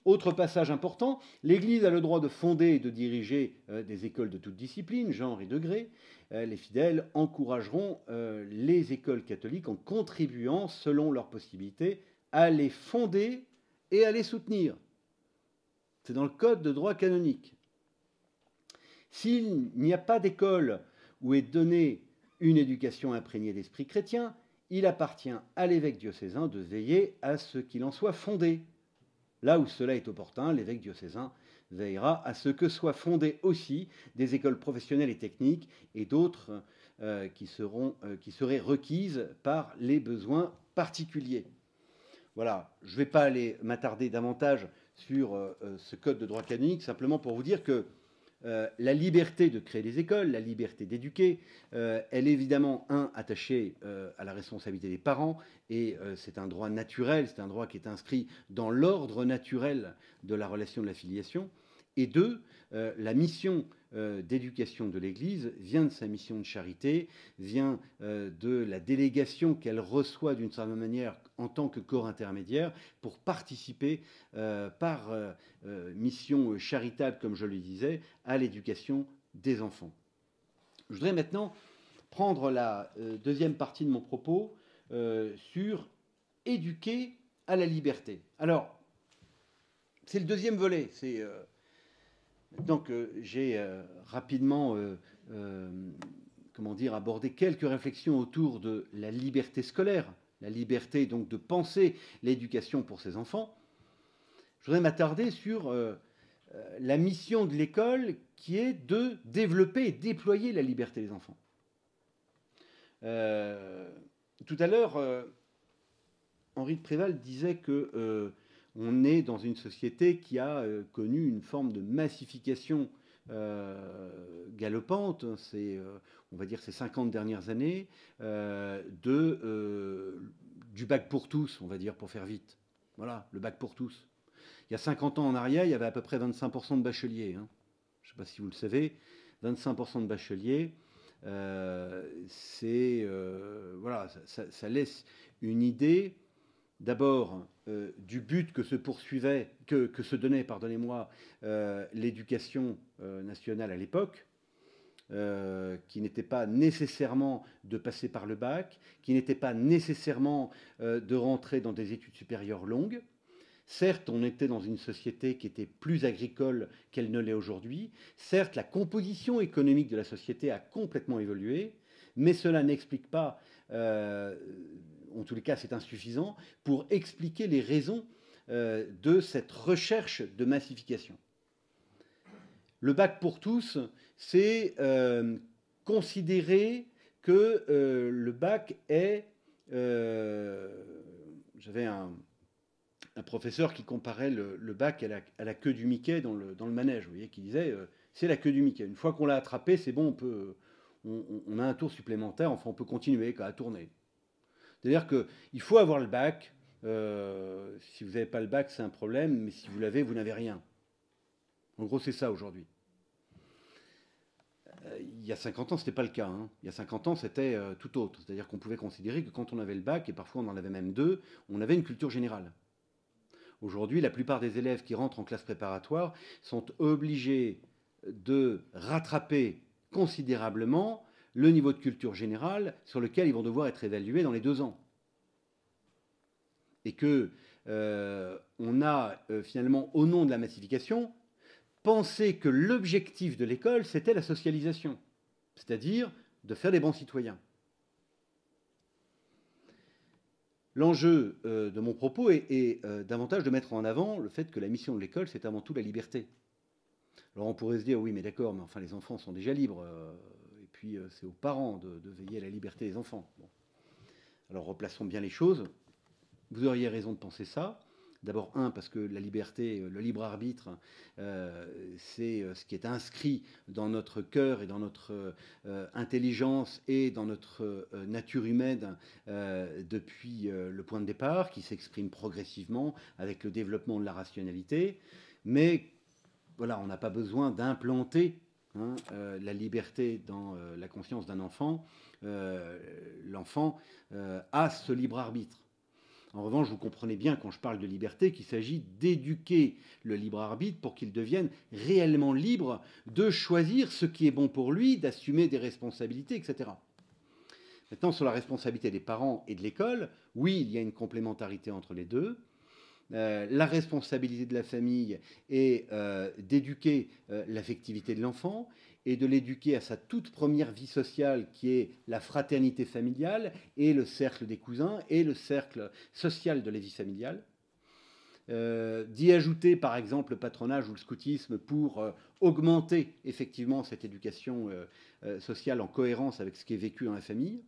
Autre passage important, l'Église a le droit de fonder et de diriger des écoles de toutes disciplines, genre et degrés. Les fidèles encourageront les écoles catholiques en contribuant, selon leurs possibilités, à les fonder et à les soutenir. C'est dans le code de droit canonique. S'il n'y a pas d'école où est donnée une éducation imprégnée d'esprit chrétien, il appartient à l'évêque diocésain de veiller à ce qu'il en soit fondé. Là où cela est opportun, l'évêque diocésain veillera à ce que soient fondées aussi des écoles professionnelles et techniques et d'autres qui seraient requises par les besoins particuliers. Voilà, je ne vais pas aller m'attarder davantage sur ce code de droit canonique, simplement pour vous dire que la liberté de créer des écoles, la liberté d'éduquer, elle est évidemment, attachée à la responsabilité des parents, et c'est un droit naturel, c'est un droit qui est inscrit dans l'ordre naturel de la relation de la filiation, et deux, la mission d'éducation de l'Église vient de sa mission de charité, vient de la délégation qu'elle reçoit d'une certaine manière en tant que corps intermédiaire pour participer par mission charitable, comme je le disais, à l'éducation des enfants. Je voudrais maintenant prendre la deuxième partie de mon propos sur éduquer à la liberté. Alors, c'est le deuxième volet. Maintenant que j'ai rapidement abordé quelques réflexions autour de la liberté scolaire, la liberté donc de penser l'éducation pour ses enfants, je voudrais m'attarder sur la mission de l'école qui est de développer et déployer la liberté des enfants. Tout à l'heure, Henri de Préval disait que on est dans une société qui a connu une forme de massification galopante, on va dire ces 50 dernières années, du bac pour tous, on va dire, pour faire vite. Voilà, le bac pour tous. Il y a 50 ans en arrière, il y avait à peu près 25% de bacheliers. Hein. Je ne sais pas si vous le savez, 25% de bacheliers, voilà, ça laisse une idée d'abord du but que se poursuivait, que se donnait, pardonnez-moi, l'éducation nationale à l'époque, qui n'était pas nécessairement de passer par le bac, qui n'était pas nécessairement de rentrer dans des études supérieures longues. Certes, on était dans une société qui était plus agricole qu'elle ne l'est aujourd'hui. Certes, la composition économique de la société a complètement évolué, mais cela n'explique pas, en tous les cas c'est insuffisant, pour expliquer les raisons de cette recherche de massification. Le bac pour tous, c'est considérer que le bac est... J'avais un professeur qui comparait le bac à la queue du Mickey dans le manège, vous voyez, qui disait c'est la queue du Mickey. Une fois qu'on l'a attrapé, c'est bon, on a un tour supplémentaire, enfin on peut continuer à tourner. C'est-à-dire qu'il faut avoir le bac. Si vous n'avez pas le bac, c'est un problème, mais si vous l'avez, vous n'avez rien. En gros, c'est ça aujourd'hui. Il y a 50 ans, ce n'était pas le cas. Hein. Il y a 50 ans, c'était tout autre. C'est-à-dire qu'on pouvait considérer que quand on avait le bac, et parfois on en avait même deux, on avait une culture générale. Aujourd'hui, la plupart des élèves qui rentrent en classe préparatoire sont obligés de rattraper considérablement le niveau de culture générale sur lequel ils vont devoir être évalués dans les 2 ans. Et que on a finalement, au nom de la massification, pensé que l'objectif de l'école, c'était la socialisation, c'est-à-dire de faire des bons citoyens. L'enjeu de mon propos est davantage de mettre en avant le fait que la mission de l'école, c'est avant tout la liberté. Alors on pourrait se dire, oui, mais d'accord, mais enfin les enfants sont déjà libres, et puis c'est aux parents de veiller à la liberté des enfants. Bon. Alors replaçons bien les choses. Vous auriez raison de penser ça. D'abord, parce que la liberté, le libre arbitre, c'est ce qui est inscrit dans notre cœur et dans notre intelligence et dans notre nature humaine depuis le point de départ, qui s'exprime progressivement avec le développement de la rationalité. Mais voilà, on n'a pas besoin d'implanter la liberté dans la conscience d'un enfant. L'enfant a ce libre arbitre. En revanche, vous comprenez bien quand je parle de liberté qu'il s'agit d'éduquer le libre arbitre pour qu'il devienne réellement libre de choisir ce qui est bon pour lui, d'assumer des responsabilités, etc. Maintenant, sur la responsabilité des parents et de l'école, oui, il y a une complémentarité entre les deux. La responsabilité de la famille est d'éduquer l'affectivité de l'enfant et de l'éduquer à sa toute première vie sociale qui est la fraternité familiale et le cercle des cousins et le cercle social de la vie familiale. D'y ajouter par exemple le patronage ou le scoutisme pour augmenter effectivement cette éducation sociale en cohérence avec ce qui est vécu dans la famille.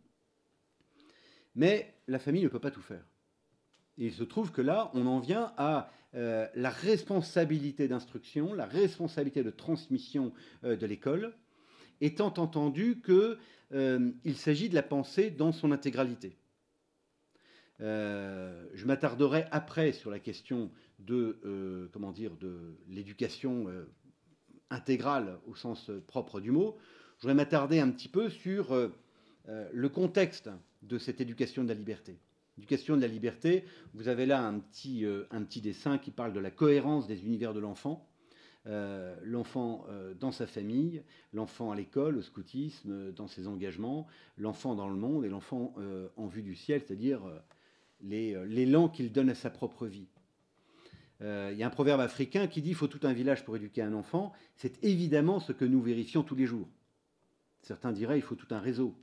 Mais la famille ne peut pas tout faire. Et il se trouve que là, on en vient à la responsabilité d'instruction, la responsabilité de transmission de l'école, étant entendu qu'il s'agit de la penser dans son intégralité. Je m'attarderai après sur la question de l'éducation intégrale au sens propre du mot. Je voudrais m'attarder un petit peu sur le contexte de cette éducation de la liberté. L'éducation de la liberté, vous avez là un petit dessin qui parle de la cohérence des univers de l'enfant. L'enfant dans sa famille, l'enfant à l'école, au scoutisme, dans ses engagements, l'enfant dans le monde et l'enfant en vue du ciel, c'est-à-dire l'élan qu'il donne à sa propre vie. Il y a un proverbe africain qui dit « il faut tout un village pour éduquer un enfant ». C'est évidemment ce que nous vérifions tous les jours. Certains diraient « il faut tout un réseau ».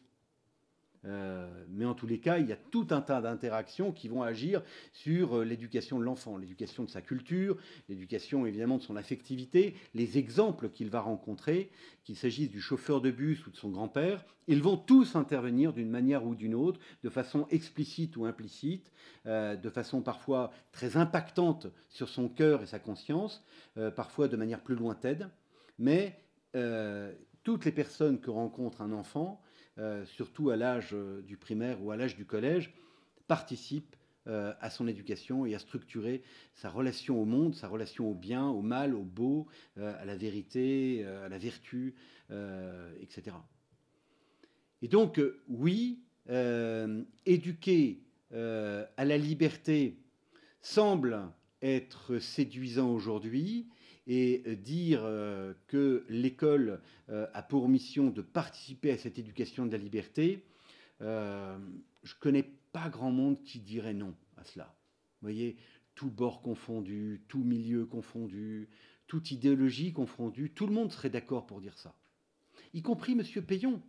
Mais en tous les cas, il y a tout un tas d'interactions qui vont agir sur l'éducation de l'enfant, l'éducation de sa culture, l'éducation évidemment de son affectivité, les exemples qu'il va rencontrer, qu'il s'agisse du chauffeur de bus ou de son grand-père, ils vont tous intervenir d'une manière ou d'une autre, de façon explicite ou implicite, de façon parfois très impactante sur son cœur et sa conscience, parfois de manière plus lointaine, mais toutes les personnes que rencontre un enfant, surtout à l'âge du primaire ou à l'âge du collège, participent à son éducation et à structurer sa relation au monde, sa relation au bien, au mal, au beau, à la vérité, à la vertu, etc. Et donc, oui, éduquer à la liberté semble être séduisant aujourd'hui, et dire que l'école a pour mission de participer à cette éducation de la liberté, je ne connais pas grand monde qui dirait non à cela. Vous voyez, tout bord confondu, tout milieu confondu, toute idéologie confondue, tout le monde serait d'accord pour dire ça. Y compris M. Payon,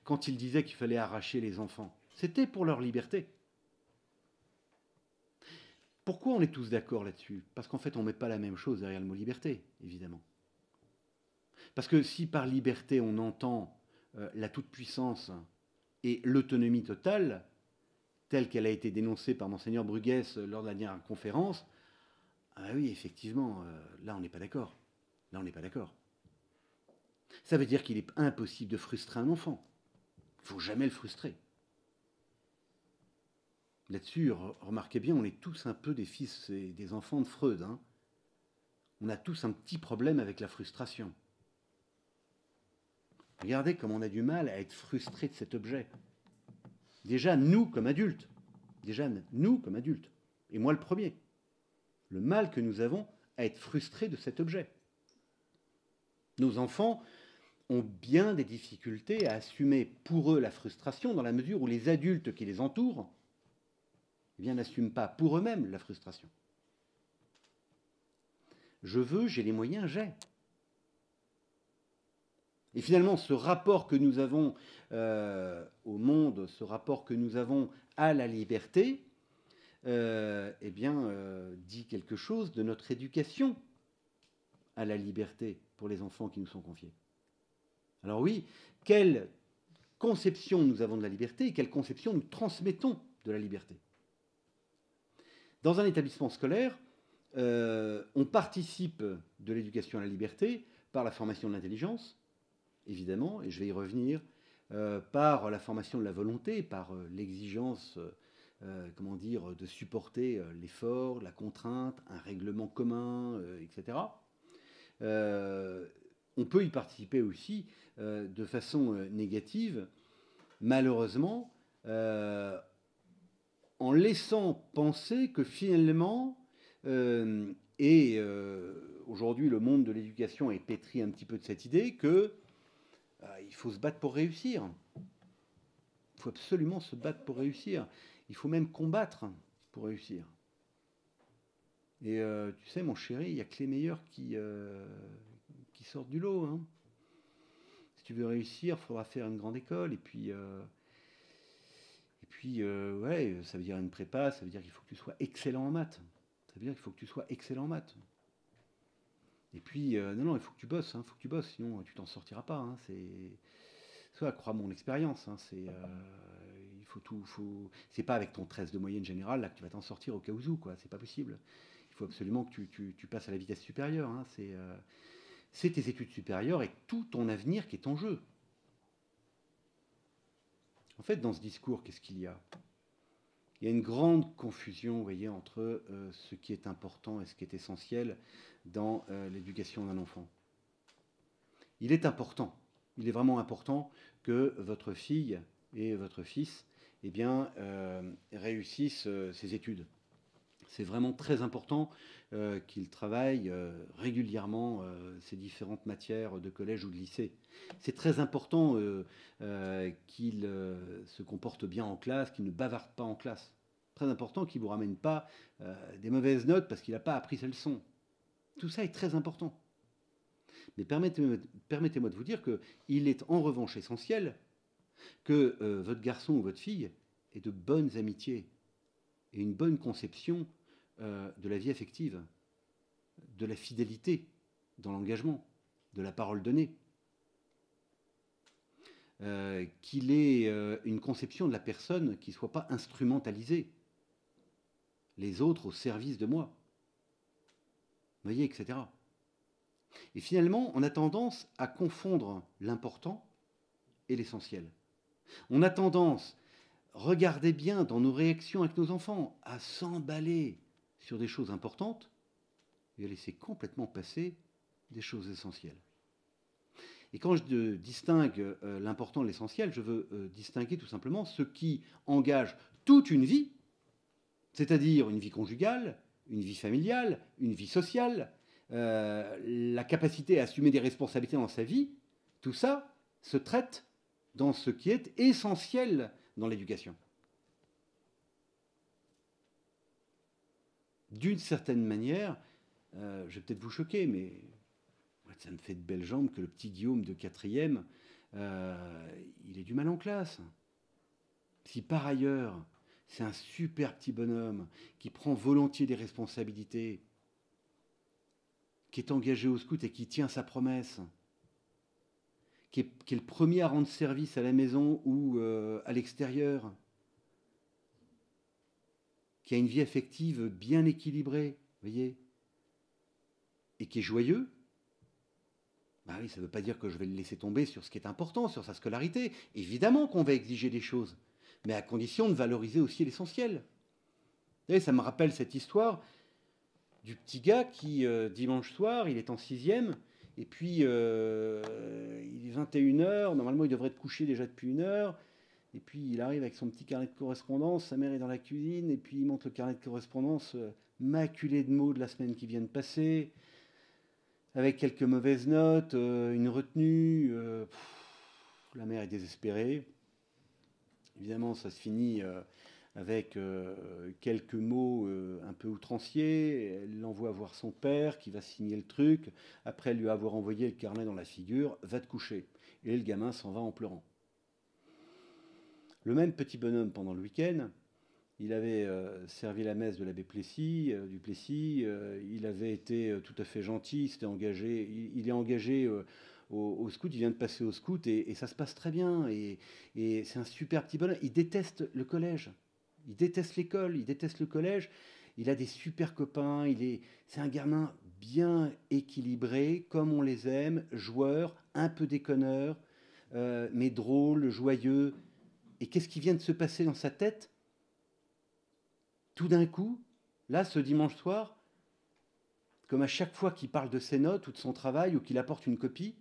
quand il disait qu'il fallait arracher les enfants. C'était pour leur liberté. Pourquoi on est tous d'accord là-dessus? Parce qu'en fait, on ne met pas la même chose derrière le mot liberté, évidemment. Parce que si par liberté, on entend la toute-puissance et l'autonomie totale, telle qu'elle a été dénoncée par Monseigneur Bruguès lors de la dernière conférence, ah oui, effectivement, là, on n'est pas d'accord. Là, on n'est pas d'accord. Ça veut dire qu'il est impossible de frustrer un enfant. Il ne faut jamais le frustrer. Là-dessus, remarquez bien, on est tous un peu des fils et des enfants de Freud. Hein. On a tous un petit problème avec la frustration. Regardez comme on a du mal à être frustré de cet objet. Déjà, nous comme adultes. Et moi le premier. Le mal que nous avons à être frustrés de cet objet. Nos enfants ont bien des difficultés à assumer pour eux la frustration dans la mesure où les adultes qui les entourent n'assument pas pour eux-mêmes la frustration. Je veux, j'ai les moyens, j'ai. Et finalement, ce rapport que nous avons au monde, ce rapport que nous avons à la liberté, dit quelque chose de notre éducation à la liberté pour les enfants qui nous sont confiés. Alors oui, quelle conception nous avons de la liberté et quelle conception nous transmettons de la liberté? Dans un établissement scolaire, on participe de l'éducation à la liberté par la formation de l'intelligence, évidemment, et je vais y revenir, par la formation de la volonté, par l'exigence, de supporter l'effort, la contrainte, un règlement commun, etc. On peut y participer aussi de façon négative, malheureusement, en laissant penser que finalement, aujourd'hui le monde de l'éducation est pétri un petit peu de cette idée que il faut se battre pour réussir. Il faut absolument se battre pour réussir. Il faut même combattre pour réussir. Et tu sais, mon chéri, il n'y a que les meilleurs qui sortent du lot. Hein. Si tu veux réussir, il faudra faire une grande école. Et puis, ça veut dire une prépa, ça veut dire qu'il faut que tu sois excellent en maths. Et puis, non, il faut que tu bosses, sinon tu t'en sortiras pas. Hein, ça, crois mon expérience. Hein, c'est pas avec ton 13 de moyenne générale là que tu vas t'en sortir au cas où, quoi. C'est pas possible. Il faut absolument que tu passes à la vitesse supérieure. Hein, c'est tes études supérieures et tout ton avenir qui est en jeu. En fait, dans ce discours, qu'est-ce qu'il y a? Il y a une grande confusion, vous voyez, entre ce qui est important et ce qui est essentiel dans l'éducation d'un enfant. Il est vraiment important que votre fille et votre fils réussissent ses études. C'est vraiment très important qu'ils travaillent régulièrement ces différentes matières de collège ou de lycée. C'est très important qu'ils se comportent bien en classe, qu'ils ne bavardent pas en classe. Très important qu'il ne vous ramène pas des mauvaises notes parce qu'il n'a pas appris ses leçons. Tout ça est très important. Mais permettez-moi de vous dire qu'il est en revanche essentiel que votre garçon ou votre fille ait de bonnes amitiés et une bonne conception de la vie affective, de la fidélité dans l'engagement, de la parole donnée. Qu'il ait une conception de la personne qui ne soit pas instrumentalisée. Les autres au service de moi. Vous voyez, etc. Et finalement, on a tendance à confondre l'important et l'essentiel. On a tendance, regardez bien dans nos réactions avec nos enfants, à s'emballer sur des choses importantes et à laisser complètement passer des choses essentielles. Et quand je distingue l'important de l'essentiel, je veux distinguer tout simplement ce qui engage toute une vie, c'est-à-dire une vie conjugale, une vie familiale, une vie sociale, la capacité à assumer des responsabilités dans sa vie, tout ça se traite dans ce qui est essentiel dans l'éducation. D'une certaine manière, je vais peut-être vous choquer, mais ça me fait de belles jambes que le petit Guillaume de 4e, il ait du mal en classe. Si par ailleurs, c'est un super petit bonhomme qui prend volontiers des responsabilités, qui est engagé au scout et qui tient sa promesse, qui est le premier à rendre service à la maison ou à l'extérieur, qui a une vie affective bien équilibrée, voyez, et qui est joyeux, bah oui, ça ne veut pas dire que je vais le laisser tomber sur ce qui est important, sur sa scolarité. Évidemment qu'on va exiger des choses, mais à condition de valoriser aussi l'essentiel. Vous savez, ça me rappelle cette histoire du petit gars qui, dimanche soir, il est en 6e, et puis il est 21h, normalement il devrait être couché déjà depuis 1 heure, et puis il arrive avec son petit carnet de correspondance, sa mère est dans la cuisine, et puis il montre le carnet de correspondance maculé de mots de la semaine qui vient de passer, avec quelques mauvaises notes, une retenue. La mère est désespérée. Évidemment, ça se finit avec quelques mots un peu outranciers. Elle l'envoie voir son père qui va signer le truc. Après lui avoir envoyé le carnet dans la figure, va te coucher. Et le gamin s'en va en pleurant. Le même petit bonhomme, pendant le week-end, il avait servi la messe de l'abbé Plessis, du Plessis. Il avait été tout à fait gentil, s'était engagé. Il est engagé au scout, il vient de passer au scout et ça se passe très bien. Et c'est un super petit bonhomme. Il déteste le collège. Il déteste l'école, il déteste le collège. Il a des super copains. C'est un gamin bien équilibré, comme on les aime, joueur, un peu déconneur, mais drôle, joyeux. Et qu'est-ce qui vient de se passer dans sa tête ? Tout d'un coup, là, ce dimanche soir, comme à chaque fois qu'il parle de ses notes ou de son travail ou qu'il apporte une copie,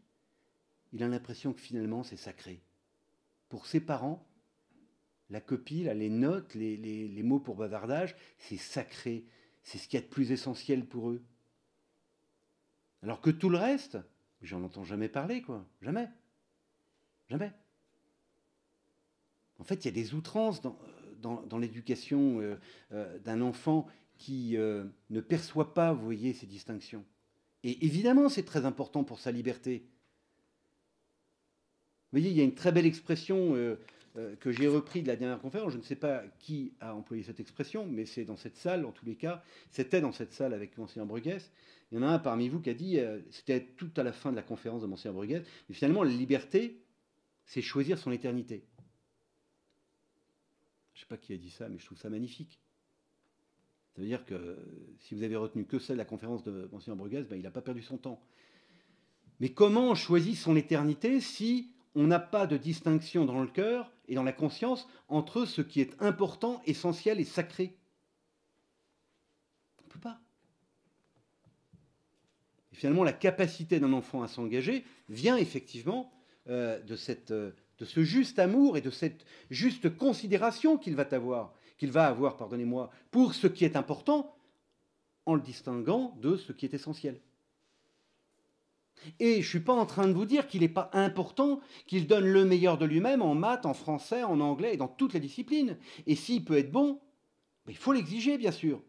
il a l'impression que finalement c'est sacré. Pour ses parents, la copie, là, les notes, les mots pour bavardage, c'est sacré. C'est ce qu'il y a de plus essentiel pour eux. Alors que tout le reste, j'en entends jamais parler, quoi. Jamais. Jamais. En fait, il y a des outrances dans l'éducation d'un enfant qui ne perçoit pas, vous voyez, ces distinctions. Et évidemment, c'est très important pour sa liberté. Vous voyez, il y a une très belle expression que j'ai reprise de la dernière conférence. Je ne sais pas qui a employé cette expression, mais c'est dans cette salle, en tous les cas. C'était dans cette salle avec Monseigneur Bruguès. Il y en a un parmi vous qui a dit, c'était tout à la fin de la conférence de Monseigneur Bruguès, mais finalement, la liberté, c'est choisir son éternité. Je ne sais pas qui a dit ça, mais je trouve ça magnifique. Ça veut dire que si vous avez retenu que celle de la conférence de Monseigneur Bruguès, ben, il n'a pas perdu son temps. Mais comment on choisit son éternité si on n'a pas de distinction dans le cœur et dans la conscience entre ce qui est important, essentiel et sacré ? On ne peut pas. Et finalement, la capacité d'un enfant à s'engager vient effectivement de ce juste amour et de cette juste considération qu'il va avoir, pour ce qui est important, en le distinguant de ce qui est essentiel. Et je ne suis pas en train de vous dire qu'il n'est pas important qu'il donne le meilleur de lui-même en maths, en français, en anglais et dans toutes les disciplines. Et s'il peut être bon, Il faut l'exiger, bien sûr.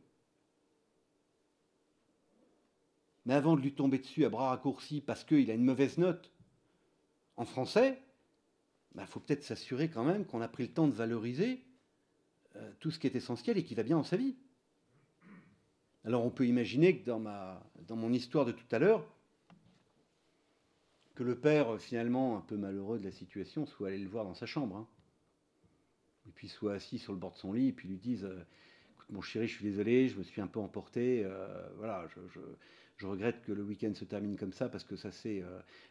Mais avant de lui tomber dessus à bras raccourcis parce qu'il a une mauvaise note en français, il faut peut-être s'assurer quand même qu'on a pris le temps de valoriser tout ce qui est essentiel et qui va bien dans sa vie. Alors on peut imaginer que dans mon histoire de tout à l'heure, que le père, finalement, un peu malheureux de la situation, soit allé le voir dans sa chambre. Hein. Et puis soit assis sur le bord de son lit, et puis lui dise écoute, mon chéri, je suis désolé, je me suis un peu emporté. Voilà, je regrette que le week-end se termine comme ça, parce que ça c'est.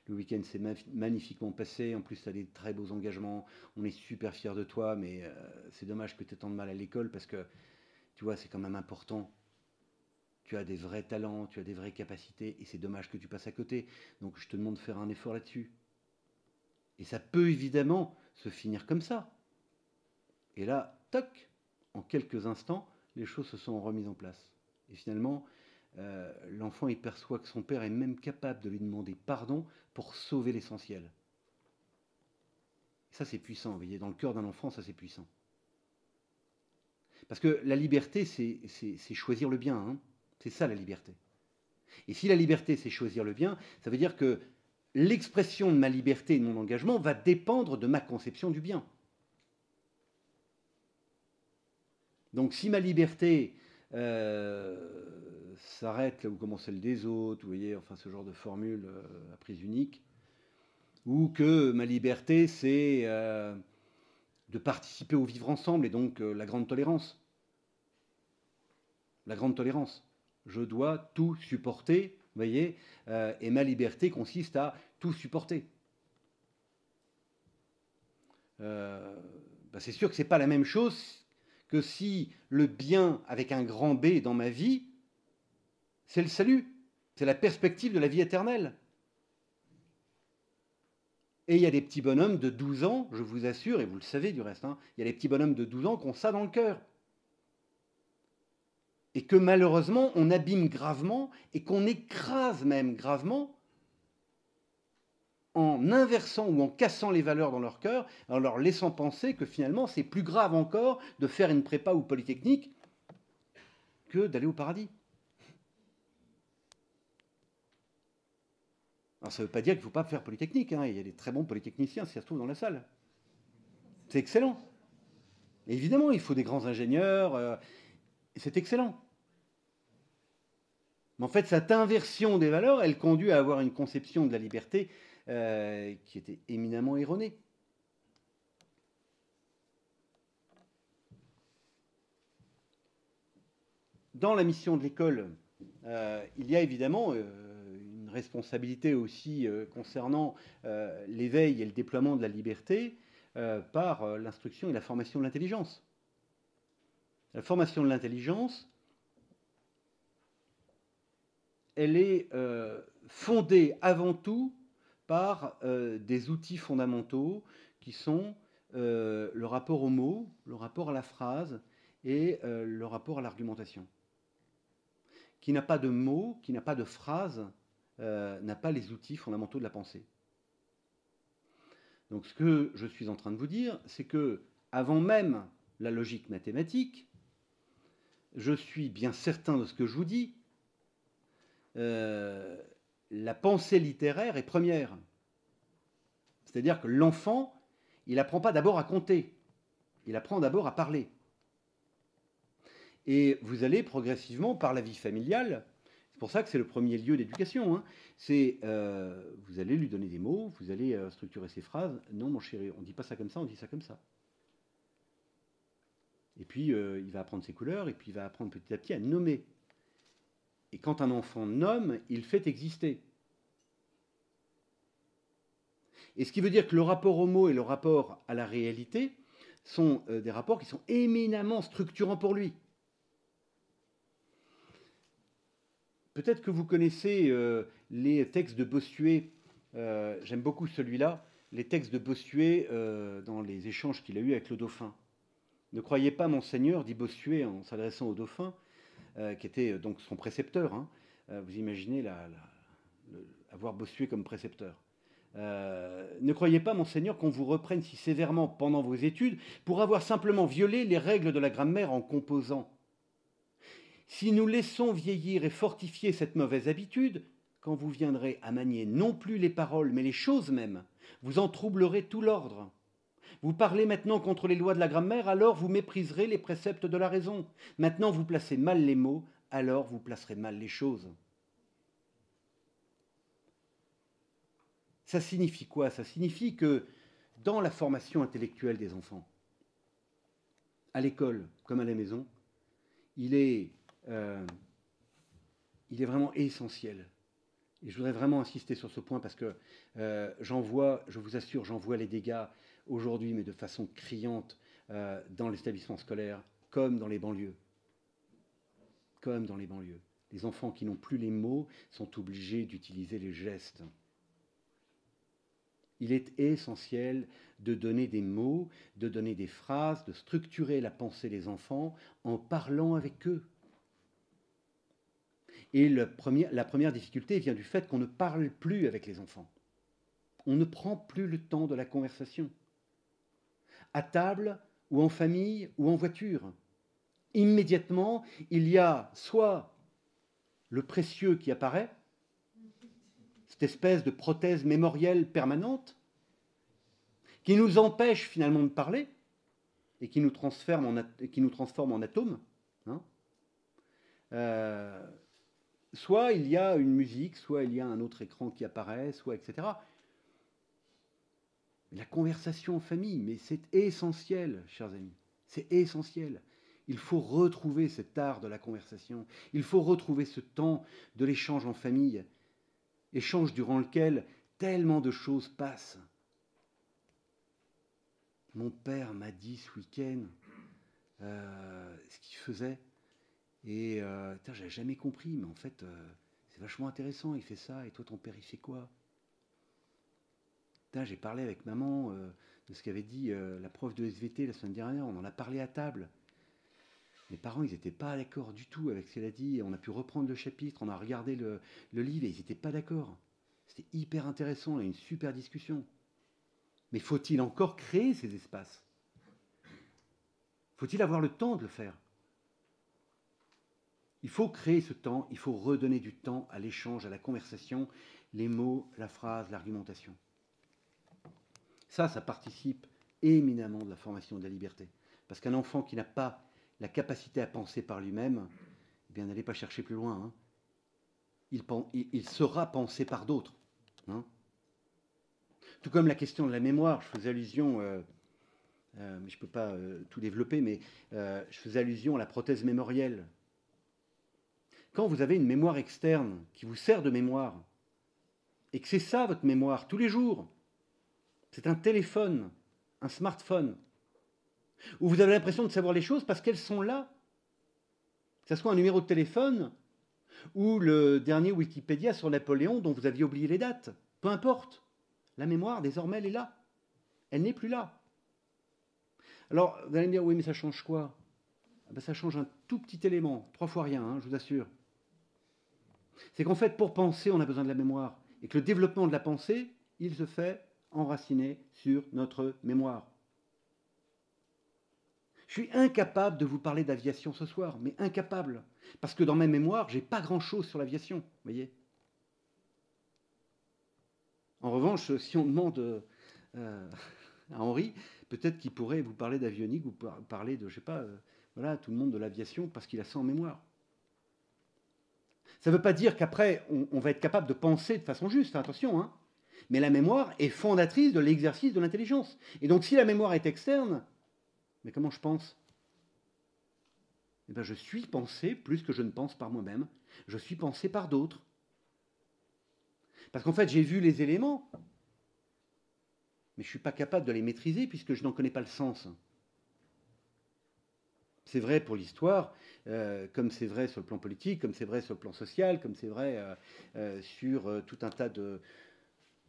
Le week-end s'est magnifiquement passé. En plus, tu as des très beaux engagements. On est super fiers de toi, mais c'est dommage que tu aies tant de mal à l'école, parce que, tu vois, c'est quand même important. Tu as des vrais talents, tu as des vraies capacités, et c'est dommage que tu passes à côté. Donc je te demande de faire un effort là-dessus. Et ça peut évidemment se finir comme ça. Et là, toc, en quelques instants, les choses se sont remises en place. Et finalement, l'enfant, il perçoit que son père est même capable de lui demander pardon pour sauver l'essentiel. Et ça, c'est puissant. Vous voyez, dans le cœur d'un enfant, ça, c'est puissant. Parce que la liberté, c'est choisir le bien. Hein. C'est ça, la liberté. Et si la liberté, c'est choisir le bien, ça veut dire que l'expression de ma liberté et de mon engagement va dépendre de ma conception du bien. Donc si ma liberté s'arrête là où commence celle des autres, vous voyez, enfin ce genre de formule à prise unique, ou que ma liberté c'est de participer au vivre ensemble et donc la grande tolérance. La grande tolérance. Je dois tout supporter, vous voyez, et ma liberté consiste à tout supporter. C'est sûr que ce n'est pas la même chose que si le bien avec un grand B dans ma vie, c'est le salut, c'est la perspective de la vie éternelle. Et il y a des petits bonhommes de 12 ans, je vous assure, et vous le savez du reste, hein, il y a des petits bonhommes de 12 ans qui ont ça dans le cœur. Et que malheureusement, on abîme gravement et qu'on écrase même gravement en inversant ou en cassant les valeurs dans leur cœur, en leur laissant penser que finalement, c'est plus grave encore de faire une prépa ou polytechnique que d'aller au paradis. Alors ça ne veut pas dire qu'il ne faut pas faire polytechnique, hein. Il y a des très bons polytechniciens, si ça se trouve, dans la salle. C'est excellent. Et évidemment, il faut des grands ingénieurs, c'est excellent. Mais en fait, cette inversion des valeurs, elle conduit à avoir une conception de la liberté qui était éminemment erronée. Dans la mission de l'école, il y a évidemment une responsabilité aussi concernant l'éveil et le déploiement de la liberté par l'instruction et la formation de l'intelligence. La formation de l'intelligence, elle est fondée avant tout par des outils fondamentaux qui sont le rapport au mot, le rapport à la phrase et le rapport à l'argumentation. Qui n'a pas de mots, qui n'a pas de phrase, n'a pas les outils fondamentaux de la pensée. Donc ce que je suis en train de vous dire, c'est que avant même la logique mathématique, je suis bien certain de ce que je vous dis, la pensée littéraire est première. C'est-à-dire que l'enfant, il n'apprend pas d'abord à compter, il apprend d'abord à parler. Et vous allez progressivement, par la vie familiale, c'est pour ça que c'est le premier lieu d'éducation, hein, c'est vous allez lui donner des mots, vous allez structurer ses phrases. Non, mon chéri, on ne dit pas ça comme ça, on dit ça comme ça. Et puis, il va apprendre ses couleurs, et puis il va apprendre petit à petit à nommer. Et quand un enfant nomme, il fait exister. Et ce qui veut dire que le rapport au mot et le rapport à la réalité sont des rapports qui sont éminemment structurants pour lui. Peut-être que vous connaissez les textes de Bossuet, j'aime beaucoup celui-là, les textes de Bossuet dans les échanges qu'il a eus avec le dauphin. Ne croyez pas, monseigneur, dit Bossuet en s'adressant au dauphin, qui était donc son précepteur. Hein. Vous imaginez avoir Bossuet comme précepteur. Ne croyez pas, monseigneur, qu'on vous reprenne si sévèrement pendant vos études pour avoir simplement violé les règles de la grammaire en composant. Si nous laissons vieillir et fortifier cette mauvaise habitude, quand vous viendrez à manier non plus les paroles mais les choses mêmes, vous en troublerez tout l'ordre. Vous parlez maintenant contre les lois de la grammaire, alors vous mépriserez les préceptes de la raison. Maintenant vous placez mal les mots, alors vous placerez mal les choses. Ça signifie quoi? Ça signifie que dans la formation intellectuelle des enfants, à l'école comme à la maison, il est vraiment essentiel. Et je voudrais vraiment insister sur ce point parce que je vous assure, j'en vois les dégâts aujourd'hui, mais de façon criante, dans l'établissement scolaire, comme dans les banlieues. Comme dans les banlieues. Les enfants qui n'ont plus les mots sont obligés d'utiliser les gestes. Il est essentiel de donner des mots, de donner des phrases, de structurer la pensée des enfants en parlant avec eux. Et la première difficulté vient du fait qu'on ne parle plus avec les enfants. On ne prend plus le temps de la conversation. À table, ou en famille, ou en voiture. Immédiatement, il y a soit le précieux qui apparaît, cette espèce de prothèse mémorielle permanente, qui nous empêche finalement de parler, et qui nous transforme en atomes. Hein. Soit il y a une musique, soit il y a un autre écran qui apparaît, soit etc. La conversation en famille, mais c'est essentiel, chers amis, c'est essentiel. Il faut retrouver cet art de la conversation, il faut retrouver ce temps de l'échange en famille, échange durant lequel tellement de choses passent. Mon père m'a dit ce week-end ce qu'il faisait. Et j'avais jamais compris, mais en fait, c'est vachement intéressant, il fait ça, et toi, ton père, il fait quoi? J'ai parlé avec maman de ce qu'avait dit la prof de SVT la semaine dernière, on en a parlé à table. Mes parents, ils n'étaient pas d'accord du tout avec ce qu'elle a dit, et on a pu reprendre le chapitre, on a regardé le livre, et ils n'étaient pas d'accord. C'était hyper intéressant, et une super discussion. Mais faut-il encore créer ces espaces? Faut-il avoir le temps de le faire? Il faut créer ce temps, il faut redonner du temps à l'échange, à la conversation, les mots, la phrase, l'argumentation. Ça participe éminemment de la formation de la liberté. Parce qu'un enfant qui n'a pas la capacité à penser par lui-même, eh bien, n'allez pas chercher plus loin. Hein. Il sera pensé par d'autres. Hein. Tout comme la question de la mémoire, je faisais allusion, mais je ne peux pas tout développer, mais je faisais allusion à la prothèse mémorielle. Quand vous avez une mémoire externe qui vous sert de mémoire, et que c'est ça votre mémoire tous les jours, c'est un téléphone, un smartphone, où vous avez l'impression de savoir les choses parce qu'elles sont là. Que ce soit un numéro de téléphone ou le dernier Wikipédia sur Napoléon dont vous aviez oublié les dates. Peu importe. La mémoire, désormais, elle est là. Elle n'est plus là. Alors, vous allez me dire, oui, mais ça change quoi? Ça change un tout petit élément, 3 fois rien, hein, je vous assure. C'est qu'en fait, pour penser, on a besoin de la mémoire. Et que le développement de la pensée, il se fait enraciné sur notre mémoire. Je suis incapable de vous parler d'aviation ce soir, mais incapable. Parce que dans ma mémoire, je n'ai pas grand-chose sur l'aviation, vous voyez. En revanche, si on demande à Henri, peut-être qu'il pourrait vous parler d'avionique, ou parler de, je ne sais pas, voilà, tout le monde de l'aviation, parce qu'il a ça en mémoire. Ça ne veut pas dire qu'après, on va être capable de penser de façon juste, attention, hein. Mais la mémoire est fondatrice de l'exercice de l'intelligence. Et donc, si la mémoire est externe, mais comment je pense? Eh bien, je suis pensé plus que je ne pense par moi-même. Je suis pensé par d'autres. Parce qu'en fait, j'ai vu les éléments, mais je ne suis pas capable de les maîtriser puisque je n'en connais pas le sens. C'est vrai pour l'histoire, comme c'est vrai sur le plan politique, comme c'est vrai sur le plan social, comme c'est vrai sur tout un tas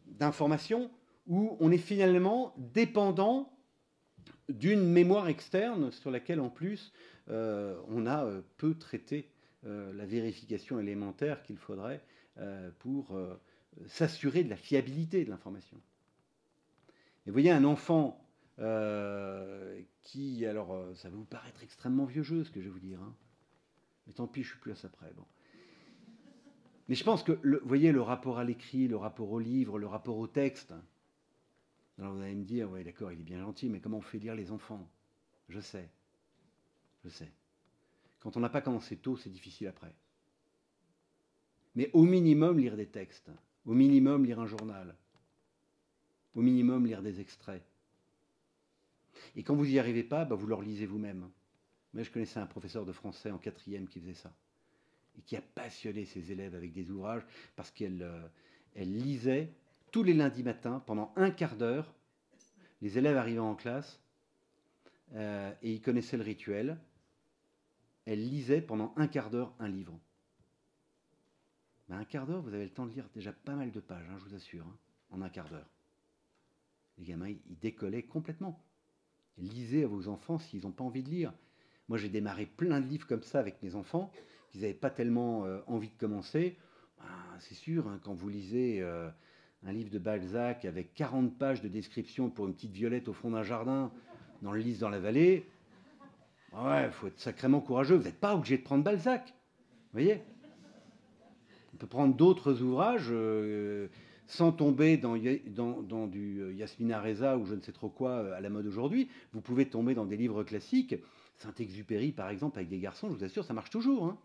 d'informations où on est finalement dépendant d'une mémoire externe sur laquelle, en plus, on a peu traité la vérification élémentaire qu'il faudrait pour s'assurer de la fiabilité de l'information. Et vous voyez un enfant qui, alors ça va vous paraître extrêmement vieux jeu ce que je vais vous dire, hein. Mais tant pis, je suis plus à ça près. Bon. Mais je pense que, vous voyez, le rapport à l'écrit, le rapport au livre, le rapport au texte. Alors vous allez me dire, oui d'accord, il est bien gentil, mais comment on fait lire les enfants? Je sais. Je sais. Quand on n'a pas commencé tôt, c'est difficile après. Mais au minimum, lire des textes. Au minimum, lire un journal. Au minimum, lire des extraits. Et quand vous n'y arrivez pas, bah, vous le relisez vous-même. Moi, je connaissais un professeur de français en 4e qui faisait ça. Et qui a passionné ses élèves avec des ouvrages parce qu'elle lisait tous les lundis matins, pendant un quart d'heure, les élèves arrivaient en classe et ils connaissaient le rituel. Elle lisait pendant un quart d'heure un livre. Ben, un quart d'heure, vous avez le temps de lire déjà pas mal de pages, hein, je vous assure, hein, en un quart d'heure. Les gamins, ils décollaient complètement. Lisez à vos enfants s'ils n'ont pas envie de lire. Moi, j'ai démarré plein de livres comme ça avec mes enfants, qu'ils n'avaient pas tellement envie de commencer. Ben, c'est sûr, hein, quand vous lisez un livre de Balzac avec 40 pages de description pour une petite violette au fond d'un jardin, dans le lys dans la vallée, ouais, il faut être sacrément courageux. Vous n'êtes pas obligé de prendre Balzac. Vous voyez? On peut prendre d'autres ouvrages sans tomber dans du Yasmina Reza ou je ne sais trop quoi à la mode aujourd'hui. Vous pouvez tomber dans des livres classiques. Saint-Exupéry, par exemple, avec des garçons, je vous assure, ça marche toujours. Hein.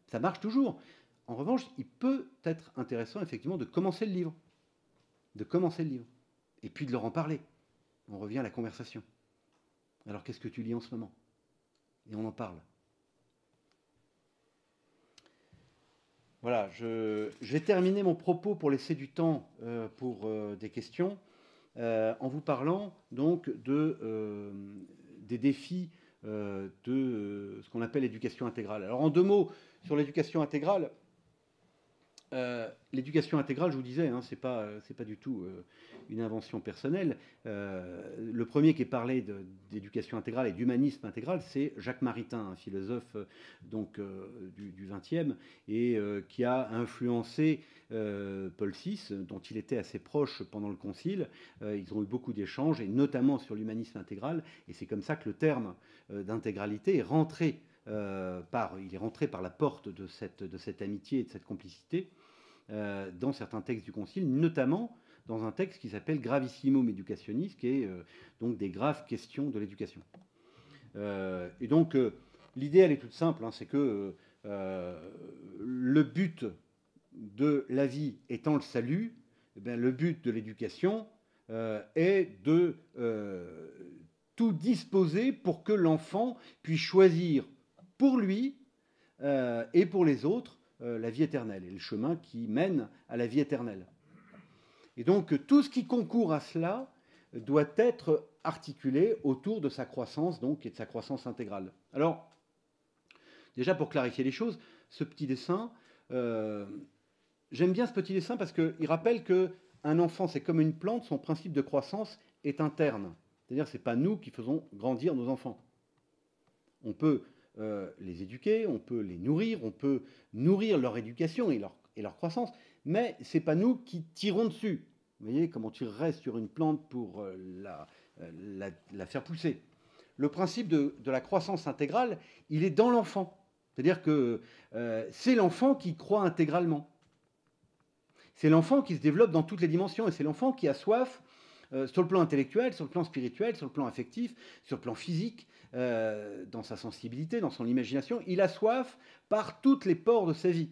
Ça marche toujours. En revanche, il peut être intéressant, effectivement, de commencer le livre. De commencer le livre. Et puis de leur en parler. On revient à la conversation. Alors, qu'est-ce que tu lis en ce moment? Et on en parle. Voilà, je vais terminer mon propos pour laisser du temps pour des questions, en vous parlant donc des défis de ce qu'on appelle l'éducation intégrale. Alors en 2 mots sur l'éducation intégrale, je vous disais, hein, c'est pas du tout une invention personnelle. Le premier qui est parlé d'éducation intégrale et d'humanisme intégral, c'est Jacques Maritain, un philosophe donc, du XXe, et qui a influencé Paul VI, dont il était assez proche pendant le Concile. Ils ont eu beaucoup d'échanges, et notamment sur l'humanisme intégral, et c'est comme ça que le terme d'intégralité est rentré. Il est rentré par la porte de cette amitié et de cette complicité dans certains textes du Concile, notamment dans un texte qui s'appelle Gravissimum Educationis, qui est donc des graves questions de l'éducation. Et donc, l'idée, elle est toute simple, hein, c'est que le but de la vie étant le salut, eh bien, le but de l'éducation est de tout disposer pour que l'enfant puisse choisir pour lui et pour les autres la vie éternelle et le chemin qui mène à la vie éternelle. Et donc tout ce qui concourt à cela doit être articulé autour de sa croissance donc, et de sa croissance intégrale. Alors, déjà pour clarifier les choses, ce petit dessin, j'aime bien ce petit dessin parce qu'il rappelle qu'un enfant, c'est comme une plante, son principe de croissance est interne. C'est-à-dire que ce n'est pas nous qui faisons grandir nos enfants. On peut les éduquer, on peut les nourrir, on peut nourrir leur éducation et leur croissance, mais ce n'est pas nous qui tirons dessus. Vous voyez, comme on tirerait sur une plante pour la faire pousser. Le principe de la croissance intégrale, il est dans l'enfant. C'est-à-dire que c'est l'enfant qui croît intégralement. C'est l'enfant qui se développe dans toutes les dimensions, et c'est l'enfant qui a soif sur le plan intellectuel, sur le plan spirituel, sur le plan affectif, sur le plan physique, dans sa sensibilité, dans son imagination. Il a soif par toutes les pores de sa vie.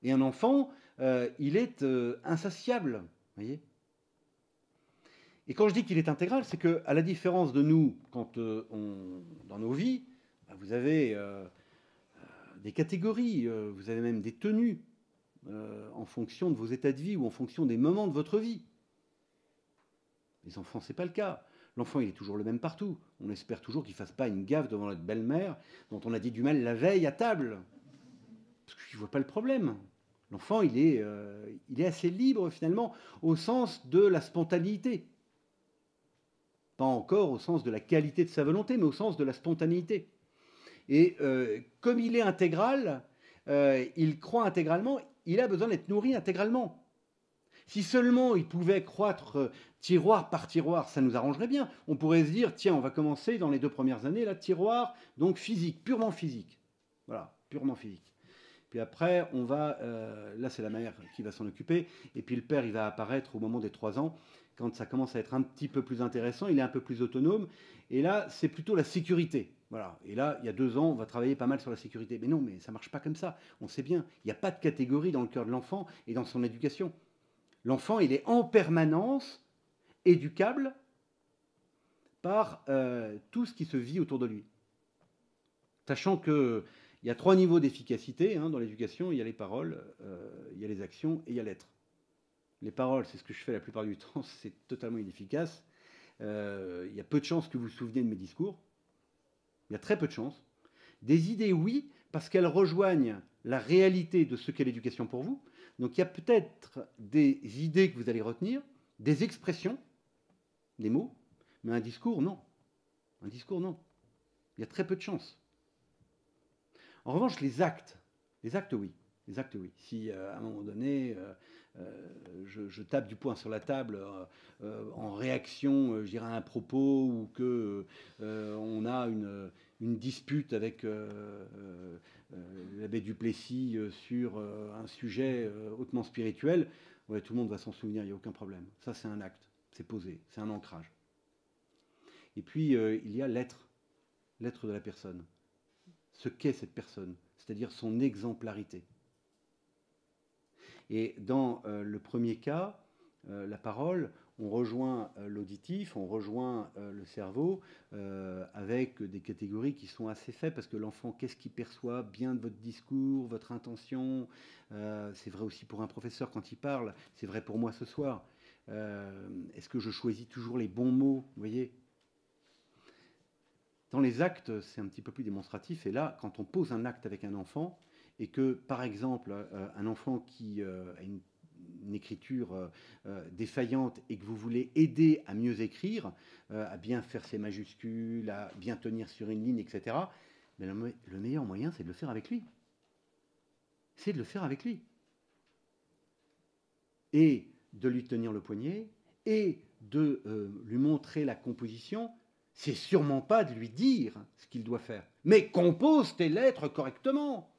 Et un enfant, il est insatiable, voyez. Et quand je dis qu'il est intégral, c'est qu'à la différence de nous, quand dans nos vies, vous avez des catégories, vous avez même des tenues en fonction de vos états de vie ou en fonction des moments de votre vie. Les enfants, ce n'est pas le cas. L'enfant, il est toujours le même partout. On espère toujours qu'il ne fasse pas une gaffe devant notre belle-mère dont on a dit du mal la veille à table. Parce qu'il ne voit pas le problème. L'enfant, il est assez libre, finalement, au sens de la spontanéité. Pas encore au sens de la qualité de sa volonté, mais au sens de la spontanéité. Et comme il est intégral, il croit intégralement, il a besoin d'être nourri intégralement. Si seulement il pouvait croître tiroir par tiroir, ça nous arrangerait bien. On pourrait se dire, tiens, on va commencer dans les 2 premières années, là, tiroir, donc physique, purement physique. Voilà, purement physique. Puis après, on va, là c'est la mère qui va s'en occuper, et puis le père, il va apparaître au moment des 3 ans, quand ça commence à être un petit peu plus intéressant, il est un peu plus autonome, et là, c'est plutôt la sécurité. Voilà. Et là, il y a 2 ans, on va travailler pas mal sur la sécurité. Mais non, mais ça ne marche pas comme ça. On sait bien, il n'y a pas de catégorie dans le cœur de l'enfant et dans son éducation. L'enfant, il est en permanence éducable par tout ce qui se vit autour de lui. Sachant qu'il y a 3 niveaux d'efficacité dans l'éducation. Il y a les paroles, il y a les actions et il y a l'être. Les paroles, c'est ce que je fais la plupart du temps, c'est totalement inefficace. Il y a peu de chances que vous vous souveniez de mes discours. Il y a très peu de chances. Des idées, oui, parce qu'elles rejoignent la réalité de ce qu'est l'éducation pour vous. Donc il y a peut-être des idées que vous allez retenir, des expressions, des mots, mais un discours, non. Un discours, non. Il y a très peu de chances. En revanche, les actes, oui. Les actes, oui. Si à un moment donné, je tape du poing sur la table en réaction, je dirais, à un propos, ou que on a une dispute avec l'abbé Duplessis sur un sujet hautement spirituel, ouais, tout le monde va s'en souvenir, il n'y a aucun problème. Ça, c'est un acte, c'est posé, c'est un ancrage. Et puis, il y a l'être de la personne. Ce qu'est cette personne, c'est-à-dire son exemplarité. Et dans le premier cas, la parole, on rejoint l'auditif, on rejoint le cerveau avec des catégories qui sont assez faibles, parce que l'enfant, qu'est-ce qu'il perçoit bien de votre discours, votre intention, c'est vrai aussi pour un professeur quand il parle, c'est vrai pour moi ce soir. Est-ce que je choisis toujours les bons mots, vous voyez? Dans les actes, c'est un petit peu plus démonstratif, et là, quand on pose un acte avec un enfant, et que, par exemple, un enfant qui a une écriture défaillante et que vous voulez aider à mieux écrire, à bien faire ses majuscules, à bien tenir sur une ligne, etc., mais le meilleur moyen, c'est de le faire avec lui. C'est de le faire avec lui. Et de lui tenir le poignet, et de lui montrer la composition. C'est sûrement pas de lui dire ce qu'il doit faire. Mais compose tes lettres correctement.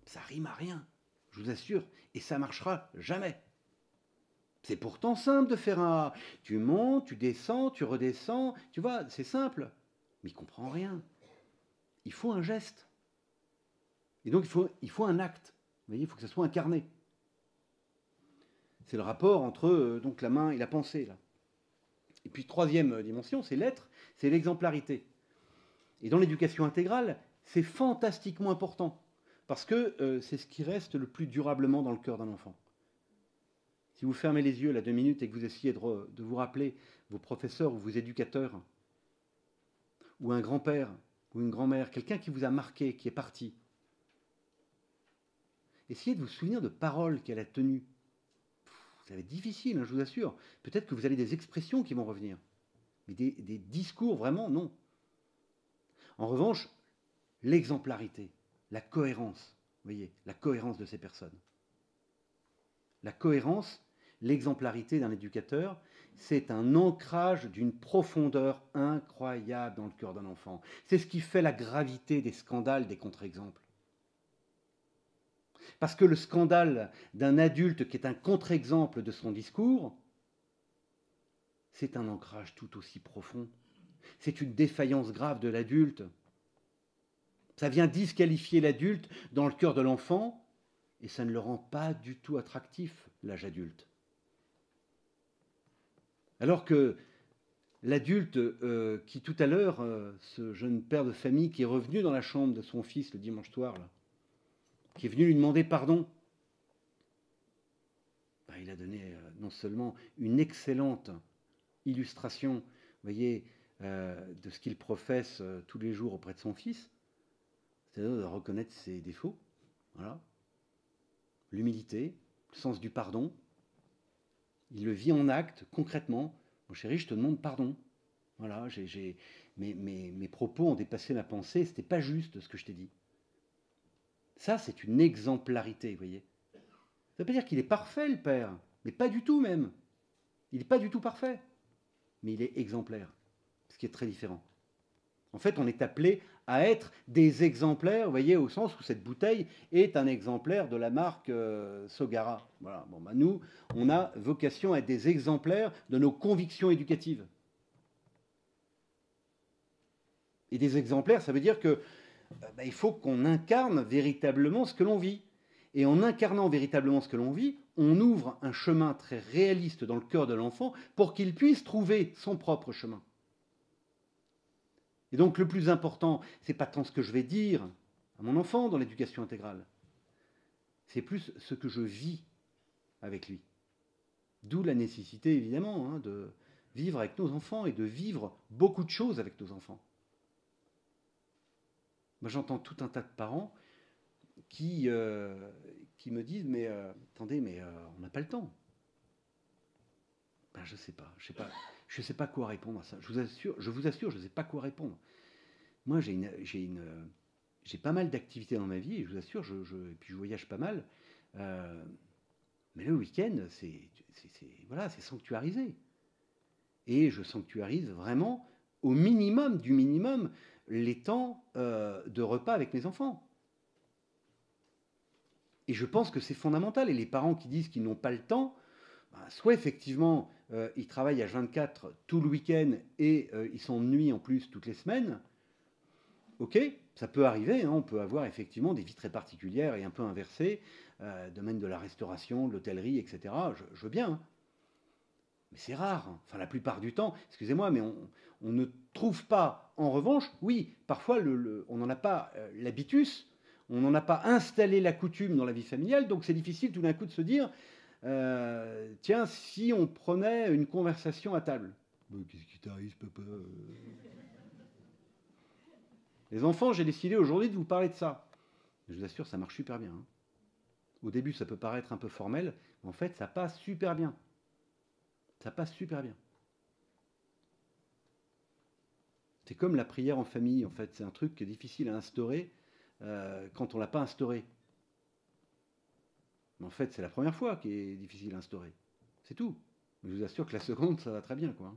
Ça rime à rien, je vous assure, et ça marchera jamais. C'est pourtant simple de faire un A. Tu montes, tu descends, tu redescends, tu vois, c'est simple. Mais il ne comprend rien. Il faut un geste. Et donc il faut un acte. Vous voyez, il faut que ça soit incarné. C'est le rapport entre donc la main et la pensée, là. Et puis, 3e dimension, c'est l'être, c'est l'exemplarité. Et dans l'éducation intégrale, c'est fantastiquement important, parce que c'est ce qui reste le plus durablement dans le cœur d'un enfant. Si vous fermez les yeux là 2 minutes et que vous essayez de vous rappeler vos professeurs ou vos éducateurs, ou un grand-père ou une grand-mère, quelqu'un qui vous a marqué, qui est parti, essayez de vous souvenir de paroles qu'elle a tenues. Ça va être difficile, je vous assure. Peut-être que vous avez des expressions qui vont revenir. Mais des discours, vraiment, non. En revanche, l'exemplarité, la cohérence, vous voyez, la cohérence de ces personnes. La cohérence, l'exemplarité d'un éducateur, c'est un ancrage d'une profondeur incroyable dans le cœur d'un enfant. C'est ce qui fait la gravité des scandales, des contre-exemples. Parce que le scandale d'un adulte qui est un contre-exemple de son discours, c'est un ancrage tout aussi profond. C'est une défaillance grave de l'adulte. Ça vient disqualifier l'adulte dans le cœur de l'enfant, et ça ne le rend pas du tout attractif, l'âge adulte. Alors que l'adulte qui tout à l'heure, ce jeune père de famille qui est revenu dans la chambre de son fils le dimanche soir, là, qui est venu lui demander pardon, ben, il a donné non seulement une excellente illustration, vous voyez, de ce qu'il professe tous les jours auprès de son fils, c'est-à-dire de reconnaître ses défauts, voilà, l'humilité, le sens du pardon. Il le vit en acte, concrètement. Mon chéri, je te demande pardon. Voilà, mes propos ont dépassé ma pensée, c'était pas juste ce que je t'ai dit. Ça, c'est une exemplarité, vous voyez. Ça ne veut pas dire qu'il est parfait, le père, mais pas du tout même. Il n'est pas du tout parfait, mais il est exemplaire, ce qui est très différent. En fait, on est appelé à être des exemplaires, vous voyez, au sens où cette bouteille est un exemplaire de la marque Sogara. Voilà. Bon, ben nous, on a vocation à être des exemplaires de nos convictions éducatives. Et des exemplaires, ça veut dire que il faut qu'on incarne véritablement ce que l'on vit. Et en incarnant véritablement ce que l'on vit, on ouvre un chemin très réaliste dans le cœur de l'enfant pour qu'il puisse trouver son propre chemin. Et donc le plus important, ce n'est pas tant ce que je vais dire à mon enfant dans l'éducation intégrale, c'est plus ce que je vis avec lui. D'où la nécessité, évidemment, de vivre avec nos enfants et de vivre beaucoup de choses avec nos enfants. Moi, j'entends tout un tas de parents qui me disent « mais attendez, mais on n'a pas le temps ». Ben, je ne sais pas quoi répondre à ça. Je vous assure, je ne sais pas quoi répondre. Moi, j'ai pas mal d'activités dans ma vie, et je vous assure, et puis je voyage pas mal. Mais le week-end, c'est sanctuarisé. Et je sanctuarise vraiment, au minimum du minimum, les temps de repas avec mes enfants. Et je pense que c'est fondamental. Et les parents qui disent qu'ils n'ont pas le temps, soit effectivement, ils travaillent à 24 tout le week-end et ils sont de nuit en plus toutes les semaines. Ok, ça peut arriver, on peut avoir effectivement des vies très particulières et un peu inversées, domaine de la restauration, de l'hôtellerie, etc. Je veux bien. Mais c'est rare. Enfin, la plupart du temps, excusez-moi, mais on ne trouve pas. En revanche, oui, parfois, on n'en a pas l'habitus, on n'en a pas installé la coutume dans la vie familiale, donc c'est difficile tout d'un coup de se dire tiens, si on prenait une conversation à table. Qu'est-ce qui t'arrive, papa? Les enfants, j'ai décidé aujourd'hui de vous parler de ça. Je vous assure, ça marche super bien. Au début, ça peut paraître un peu formel, mais en fait, ça passe super bien. Ça passe super bien. C'est comme la prière en famille, en fait. C'est un truc qui est difficile à instaurer quand on ne l'a pas instauré. Mais en fait, c'est la première fois qui est difficile à instaurer. C'est tout. Mais je vous assure que la seconde, ça va très bien, quoi.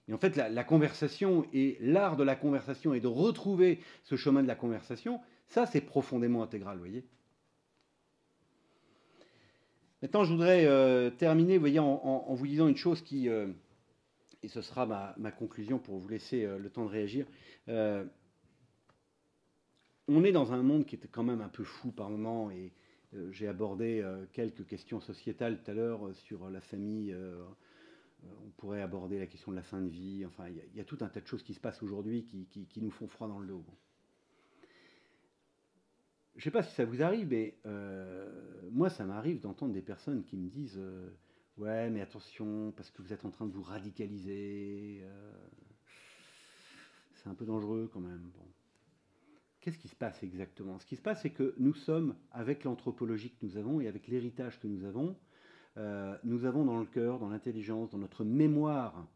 Et en fait, la conversation et l'art de la conversation et de retrouver ce chemin de la conversation, ça, c'est profondément intégral, vous voyez. Maintenant, je voudrais terminer, vous voyez, en vous disant une chose qui, et ce sera ma conclusion pour vous laisser le temps de réagir. On est dans un monde qui est quand même un peu fou par moments, et j'ai abordé quelques questions sociétales tout à l'heure sur la famille. On pourrait aborder la question de la fin de vie. Enfin, il y a tout un tas de choses qui se passent aujourd'hui qui nous font froid dans le dos. Bon. Je ne sais pas si ça vous arrive, mais moi, ça m'arrive d'entendre des personnes qui me disent ouais, mais attention, parce que vous êtes en train de vous radicaliser. C'est un peu dangereux quand même. Bon. Qu'est-ce qui se passe exactement? Ce qui se passe, c'est que nous sommes, avec l'anthropologie que nous avons et avec l'héritage que nous avons dans le cœur, dans l'intelligence, dans notre mémoire,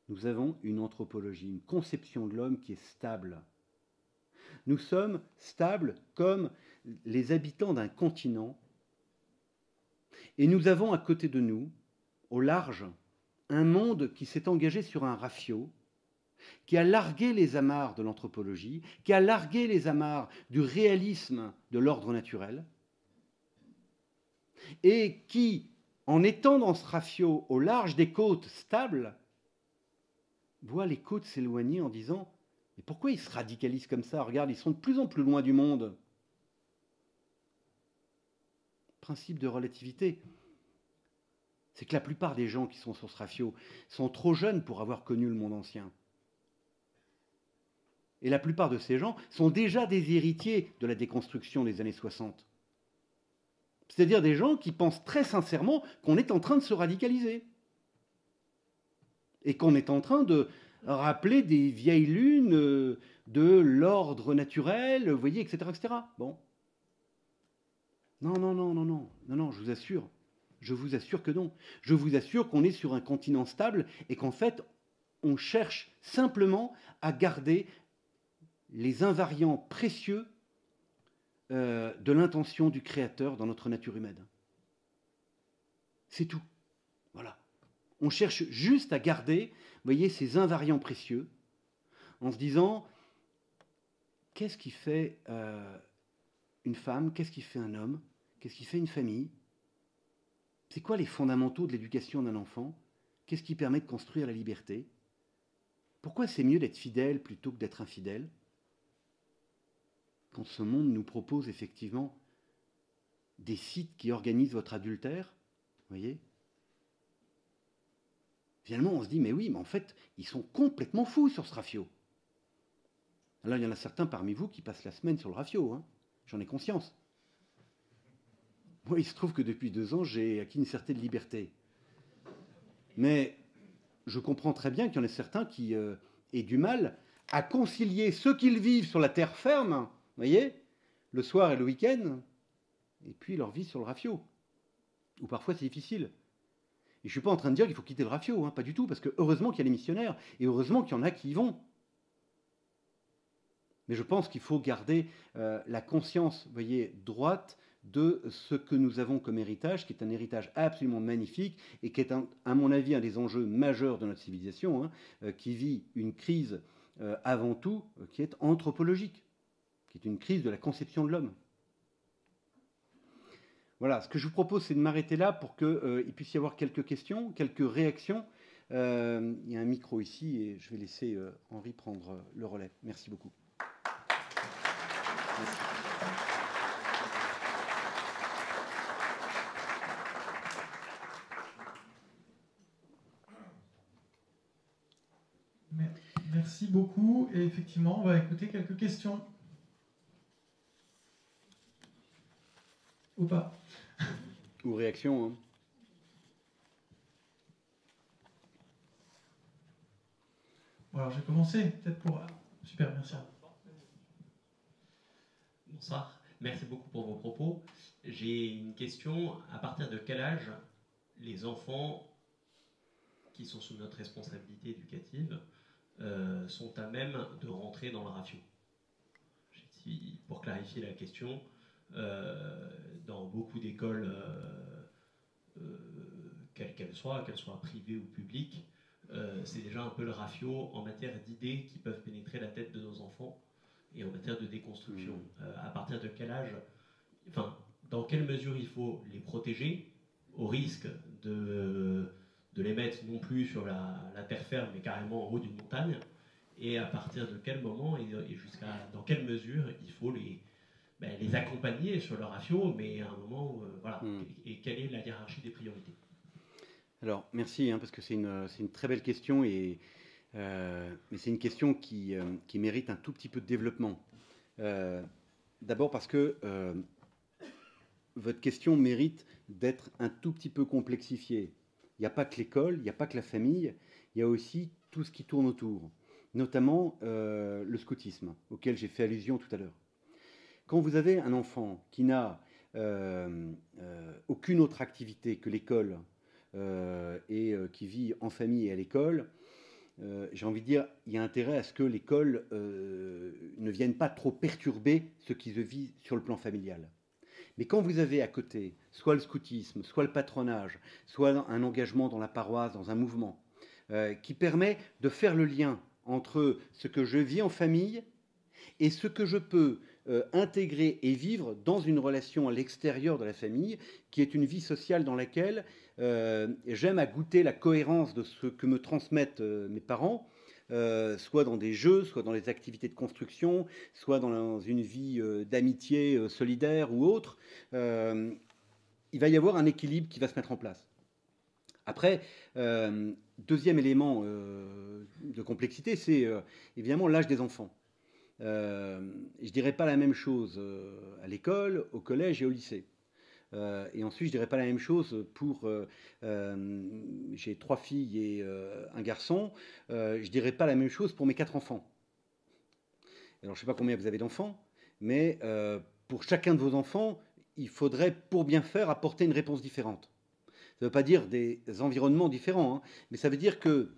nous avons une anthropologie, une conception de l'homme qui est stable. Nous sommes stables comme les habitants d'un continent, et nous avons à côté de nous, au large, un monde qui s'est engagé sur un rafio, qui a largué les amarres de l'anthropologie, qui a largué les amarres du réalisme de l'ordre naturel, et qui, en étant dans ce rafio au large des côtes stables, voit les côtes s'éloigner en disant « Mais pourquoi ils se radicalisent comme ça? Regarde, ils sont de plus en plus loin du monde. » Principe de relativité. C'est que la plupart des gens qui sont sur ce rafio sont trop jeunes pour avoir connu le monde ancien. Et la plupart de ces gens sont déjà des héritiers de la déconstruction des années 60. C'est-à-dire des gens qui pensent très sincèrement qu'on est en train de se radicaliser. Et qu'on est en train de rappeler des vieilles lunes de l'ordre naturel, vous voyez, etc., etc. Bon. Non, je vous assure que non. Je vous assure qu'on est sur un continent stable et qu'en fait, on cherche simplement à garder les invariants précieux de l'intention du Créateur dans notre nature humaine. C'est tout. Voilà. On cherche juste à garder, vous voyez, ces invariants précieux, en se disant, qu'est-ce qui fait une femme, qu'est-ce qui fait un homme, qu'est-ce qui fait une famille? C'est quoi les fondamentaux de l'éducation d'un enfant? Qu'est-ce qui permet de construire la liberté? Pourquoi c'est mieux d'être fidèle plutôt que d'être infidèle? Quand ce monde nous propose effectivement des sites qui organisent votre adultère, vous voyez, finalement on se dit, mais oui, mais en fait, ils sont complètement fous sur ce rafio. Alors il y en a certains parmi vous qui passent la semaine sur le rafio, hein. J'en ai conscience. Moi, il se trouve que depuis 2 ans, j'ai acquis une certaine liberté. Mais je comprends très bien qu'il y en ait certains qui aient du mal à concilier ce qu'ils vivent sur la terre ferme, vous voyez, le soir et le week-end, et puis leur vie sur le rafio. Ou parfois c'est difficile. Et je ne suis pas en train de dire qu'il faut quitter le rafio, hein, pas du tout, parce que heureusement qu'il y a les missionnaires, et heureusement qu'il y en a qui y vont. Mais je pense qu'il faut garder la conscience, vous voyez, droite de ce que nous avons comme héritage, qui est un héritage absolument magnifique et qui est, à mon avis, un des enjeux majeurs de notre civilisation, hein, qui vit une crise avant tout qui est anthropologique, qui est une crise de la conception de l'homme. Voilà, ce que je vous propose, c'est de m'arrêter là pour qu'il puisse y avoir quelques questions, quelques réactions. Il y a un micro ici et je vais laisser Henri prendre le relais. Merci beaucoup. Merci. Merci beaucoup. Et effectivement, on va écouter quelques questions. Ou pas. Ou réaction, hein. Bon, alors, je vais commencer, peut-être pour... Super, merci. Bonsoir, merci beaucoup pour vos propos. J'ai une question, à partir de quel âge les enfants qui sont sous notre responsabilité éducative sont à même de rentrer dans le rafio? Pour clarifier la question, dans beaucoup d'écoles, quelles qu'elles soient privées ou publiques, c'est déjà un peu le rafio en matière d'idées qui peuvent pénétrer la tête de nos enfants et en matière de déconstruction. À partir de quel âge, enfin, dans quelle mesure il faut les protéger au risque de les mettre non plus sur la terre ferme, mais carrément en haut d'une montagne, et à partir de quel moment et jusqu'à dans quelle mesure il faut les accompagner sur leur rafio, mais à un moment, voilà, et quelle est la hiérarchie des priorités? Alors, merci, hein, parce que c'est une très belle question, mais c'est une question qui mérite un tout petit peu de développement. D'abord parce que votre question mérite d'être un tout petit peu complexifiée. Il n'y a pas que l'école, il n'y a pas que la famille, il y a aussi tout ce qui tourne autour, notamment le scoutisme, auquel j'ai fait allusion tout à l'heure. Quand vous avez un enfant qui n'a aucune autre activité que l'école et qui vit en famille et à l'école, j'ai envie de dire, il y a intérêt à ce que l'école ne vienne pas trop perturber ce qui se vit sur le plan familial. Mais quand vous avez à côté soit le scoutisme, soit le patronage, soit un engagement dans la paroisse, dans un mouvement, qui permet de faire le lien entre ce que je vis en famille et ce que je peux intégrer et vivre dans une relation à l'extérieur de la famille, qui est une vie sociale dans laquelle j'aime à goûter la cohérence de ce que me transmettent mes parents, soit dans des jeux, soit dans les activités de construction, soit dans une vie d'amitié solidaire ou autre. Il va y avoir un équilibre qui va se mettre en place. Après, deuxième élément de complexité, c'est évidemment l'âge des enfants. Je ne dirais pas la même chose à l'école, au collège et au lycée. Et ensuite, je ne dirais pas la même chose pour... j'ai 3 filles et un garçon. Je ne dirais pas la même chose pour mes 4 enfants. Alors, je ne sais pas combien vous avez d'enfants, mais pour chacun de vos enfants, il faudrait, pour bien faire, apporter une réponse différente. Ça ne veut pas dire des environnements différents, hein, mais ça veut dire que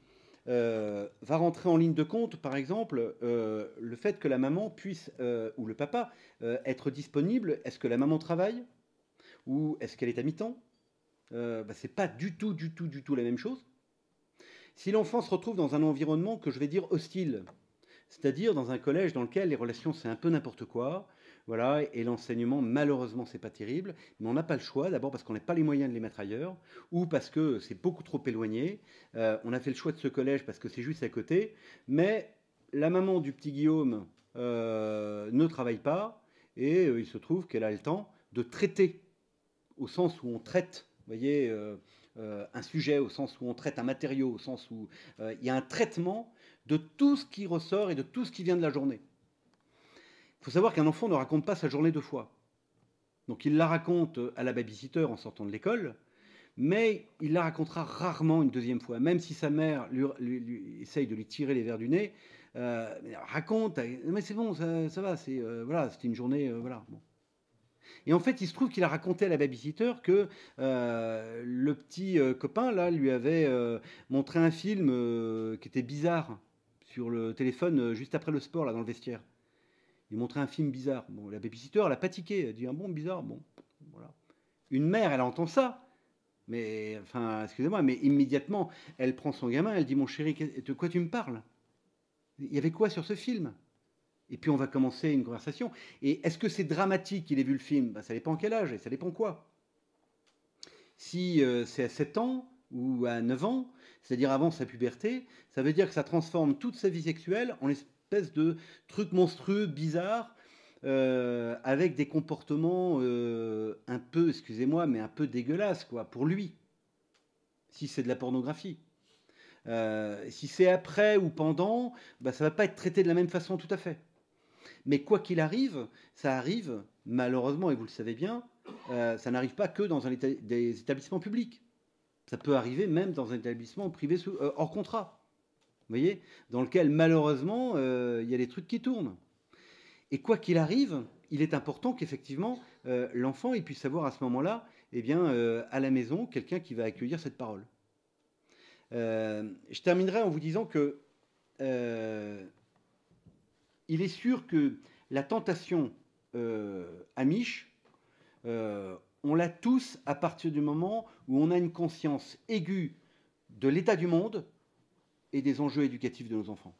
va rentrer en ligne de compte, par exemple, le fait que la maman puisse, ou le papa, être disponible. Est-ce que la maman travaille ou est-ce qu'elle est à mi-temps? C'est pas du tout la même chose. Si l'enfant se retrouve dans un environnement que je vais dire hostile, c'est-à-dire dans un collège dans lequel les relations c'est un peu n'importe quoi, voilà, et l'enseignement malheureusement c'est pas terrible, mais on n'a pas le choix, d'abord parce qu'on n'a pas les moyens de les mettre ailleurs, ou parce que c'est beaucoup trop éloigné. On a fait le choix de ce collège parce que c'est juste à côté, mais la maman du petit Guillaume ne travaille pas, et il se trouve qu'elle a le temps de traiter, au sens où on traite, vous voyez, un sujet, au sens où on traite un matériau, au sens où il y a un traitement de tout ce qui ressort et de tout ce qui vient de la journée. Il faut savoir qu'un enfant ne raconte pas sa journée deux fois. Donc il la raconte à la babysitter en sortant de l'école, mais il la racontera rarement une deuxième fois, même si sa mère lui essaye de lui tirer les verres du nez. Raconte, mais c'est bon, ça va, voilà, c'était une journée, voilà. Bon. Et en fait, il se trouve qu'il a raconté à la babysitter que le petit copain là lui avait montré un film qui était bizarre sur le téléphone juste après le sport là dans le vestiaire. Il montrait un film bizarre. Bon, la babysitter, elle a pas tiqué. Elle dit, ah bon, bizarre, bon, voilà. Une mère, elle entend ça. Mais, enfin, excusez-moi, mais immédiatement, elle prend son gamin, elle dit, mon chéri, de quoi tu me parles? Il y avait quoi sur ce film? Et puis on va commencer une conversation. Et est-ce que c'est dramatique qu'il ait vu le film? Ça dépend quel âge et ça dépend quoi. Si c'est à 7 ans ou à 9 ans, c'est-à-dire avant sa puberté, ça veut dire que ça transforme toute sa vie sexuelle en espèce de truc monstrueux, bizarre, avec des comportements un peu, excusez-moi, mais un peu dégueulasses, quoi, pour lui, si c'est de la pornographie. Si c'est après ou pendant, ça ne va pas être traité de la même façon tout à fait. Mais quoi qu'il arrive, ça arrive, malheureusement, et vous le savez bien, ça n'arrive pas que dans des établissements publics. Ça peut arriver même dans un établissement privé hors contrat. Vous voyez, dans lequel malheureusement il y a des trucs qui tournent. Et quoi qu'il arrive, il est important qu'effectivement l'enfant il puisse avoir à ce moment-là, eh bien, à la maison, quelqu'un qui va accueillir cette parole. Je terminerai en vous disant que il est sûr que la tentation amiche, on l'a tous à partir du moment où on a une conscience aiguë de l'état du monde et des enjeux éducatifs de nos enfants.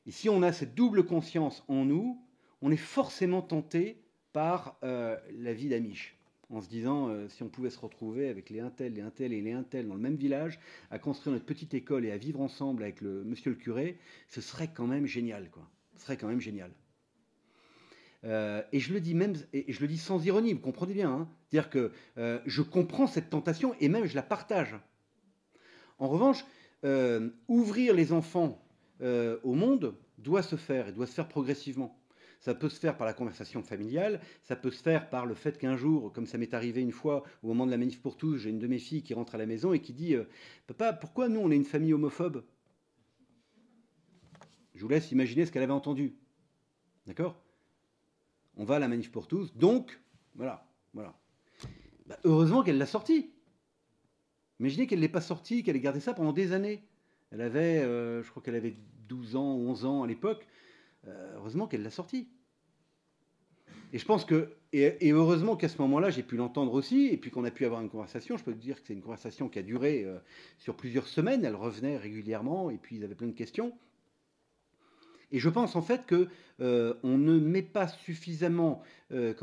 Et si on a cette double conscience en nous, on est forcément tenté par la vie d'amiche, en se disant si on pouvait se retrouver avec les untels et les untels dans le même village, à construire notre petite école et à vivre ensemble avec monsieur le curé, ce serait quand même génial, quoi. Ce serait quand même génial. Et je le dis même, et je le dis sans ironie, vous comprenez bien, hein. C'est-à-dire que je comprends cette tentation et même je la partage. En revanche, ouvrir les enfants au monde doit se faire, et doit se faire progressivement. Ça peut se faire par la conversation familiale, ça peut se faire par le fait qu'un jour, comme ça m'est arrivé une fois, au moment de la manif pour tous, j'ai une de mes filles qui rentre à la maison et qui dit « Papa, pourquoi nous on est une famille homophobe ?» Je vous laisse imaginer ce qu'elle avait entendu. D'accord? On va à la manif pour tous, donc, voilà. Heureusement qu'elle l'a sorti. Imaginez qu'elle ne l'ait pas sorti, qu'elle ait gardé ça pendant des années. Elle avait, je crois qu'elle avait 12 ans, 11 ans à l'époque. Heureusement qu'elle l'a sorti. Et je pense que, et heureusement qu'à ce moment-là, j'ai pu l'entendre aussi, et puis qu'on a pu avoir une conversation. Je peux vous dire que c'est une conversation qui a duré sur plusieurs semaines. Elle revenait régulièrement, et puis ils avaient plein de questions. Et je pense en fait que on ne met pas suffisamment, de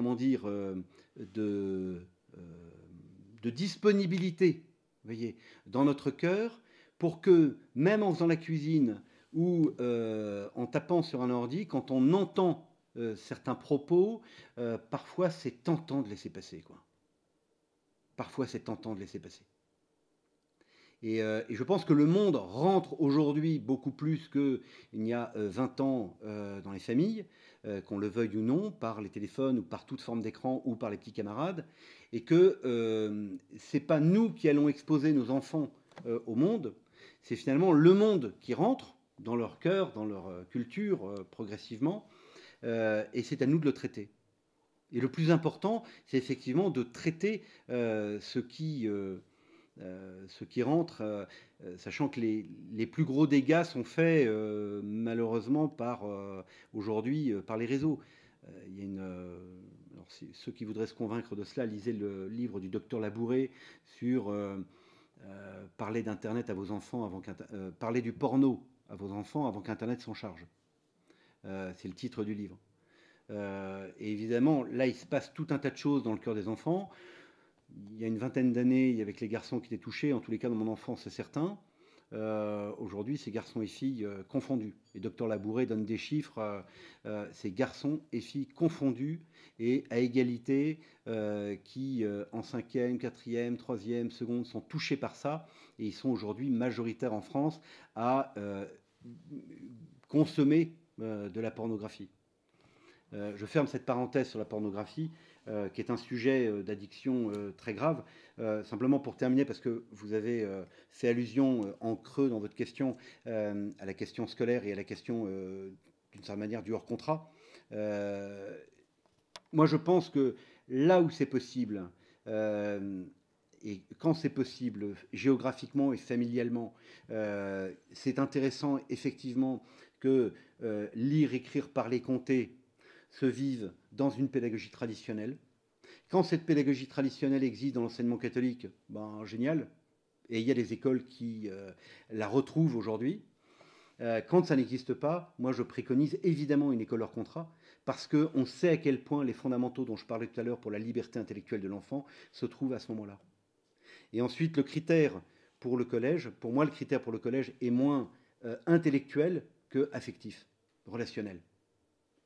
disponibilité, vous voyez, dans notre cœur, pour que, même en faisant la cuisine ou en tapant sur un ordi, quand on entend certains propos, parfois c'est tentant de laisser passer, quoi. Parfois c'est tentant de laisser passer. Et je pense que le monde rentre aujourd'hui beaucoup plus qu'il y a 20 ans dans les familles, qu'on le veuille ou non, par les téléphones ou par toute forme d'écran ou par les petits camarades, et que ce n'est pas nous qui allons exposer nos enfants au monde, c'est finalement le monde qui rentre dans leur cœur, dans leur culture progressivement, et c'est à nous de le traiter. Et le plus important, c'est effectivement de traiter ce qui ceux qui rentrent, sachant que les plus gros dégâts sont faits malheureusement aujourd'hui par les réseaux. Il y a alors ceux qui voudraient se convaincre de cela, lisez le livre du docteur Labouré sur parler d'Internet à vos enfants parler du porno à vos enfants avant qu'Internet s'en charge. C'est le titre du livre. Et évidemment, là, il se passe tout un tas de choses dans le cœur des enfants. Il y a une vingtaine d'années, il y avait que les garçons qui étaient touchés. En tous les cas, dans mon enfance, c'est certain. Aujourd'hui, c'est garçons et filles confondus. Et Dr Labouré donne des chiffres. C'est garçons et filles confondus et à égalité qui, en 5e, 4e, 3e, seconde, sont touchés par ça. Et ils sont aujourd'hui majoritaires en France à consommer de la pornographie. Je ferme cette parenthèse sur la pornographie, qui est un sujet d'addiction très grave. Simplement pour terminer, parce que vous avez fait allusion en creux dans votre question à la question scolaire et à la question, d'une certaine manière, du hors-contrat. Moi, je pense que là où c'est possible, et quand c'est possible, géographiquement et familialement, c'est intéressant, effectivement, que lire, écrire, parler, compter se vivent dans une pédagogie traditionnelle. Quand cette pédagogie traditionnelle existe dans l'enseignement catholique, ben, génial. Et il y a des écoles qui la retrouvent aujourd'hui. Quand ça n'existe pas, moi je préconise évidemment une école hors contrat, parce qu'on sait à quel point les fondamentaux dont je parlais tout à l'heure pour la liberté intellectuelle de l'enfant se trouvent à ce moment-là. Et ensuite, le critère pour le collège, pour moi le critère pour le collège est moins intellectuel que affectif, relationnel.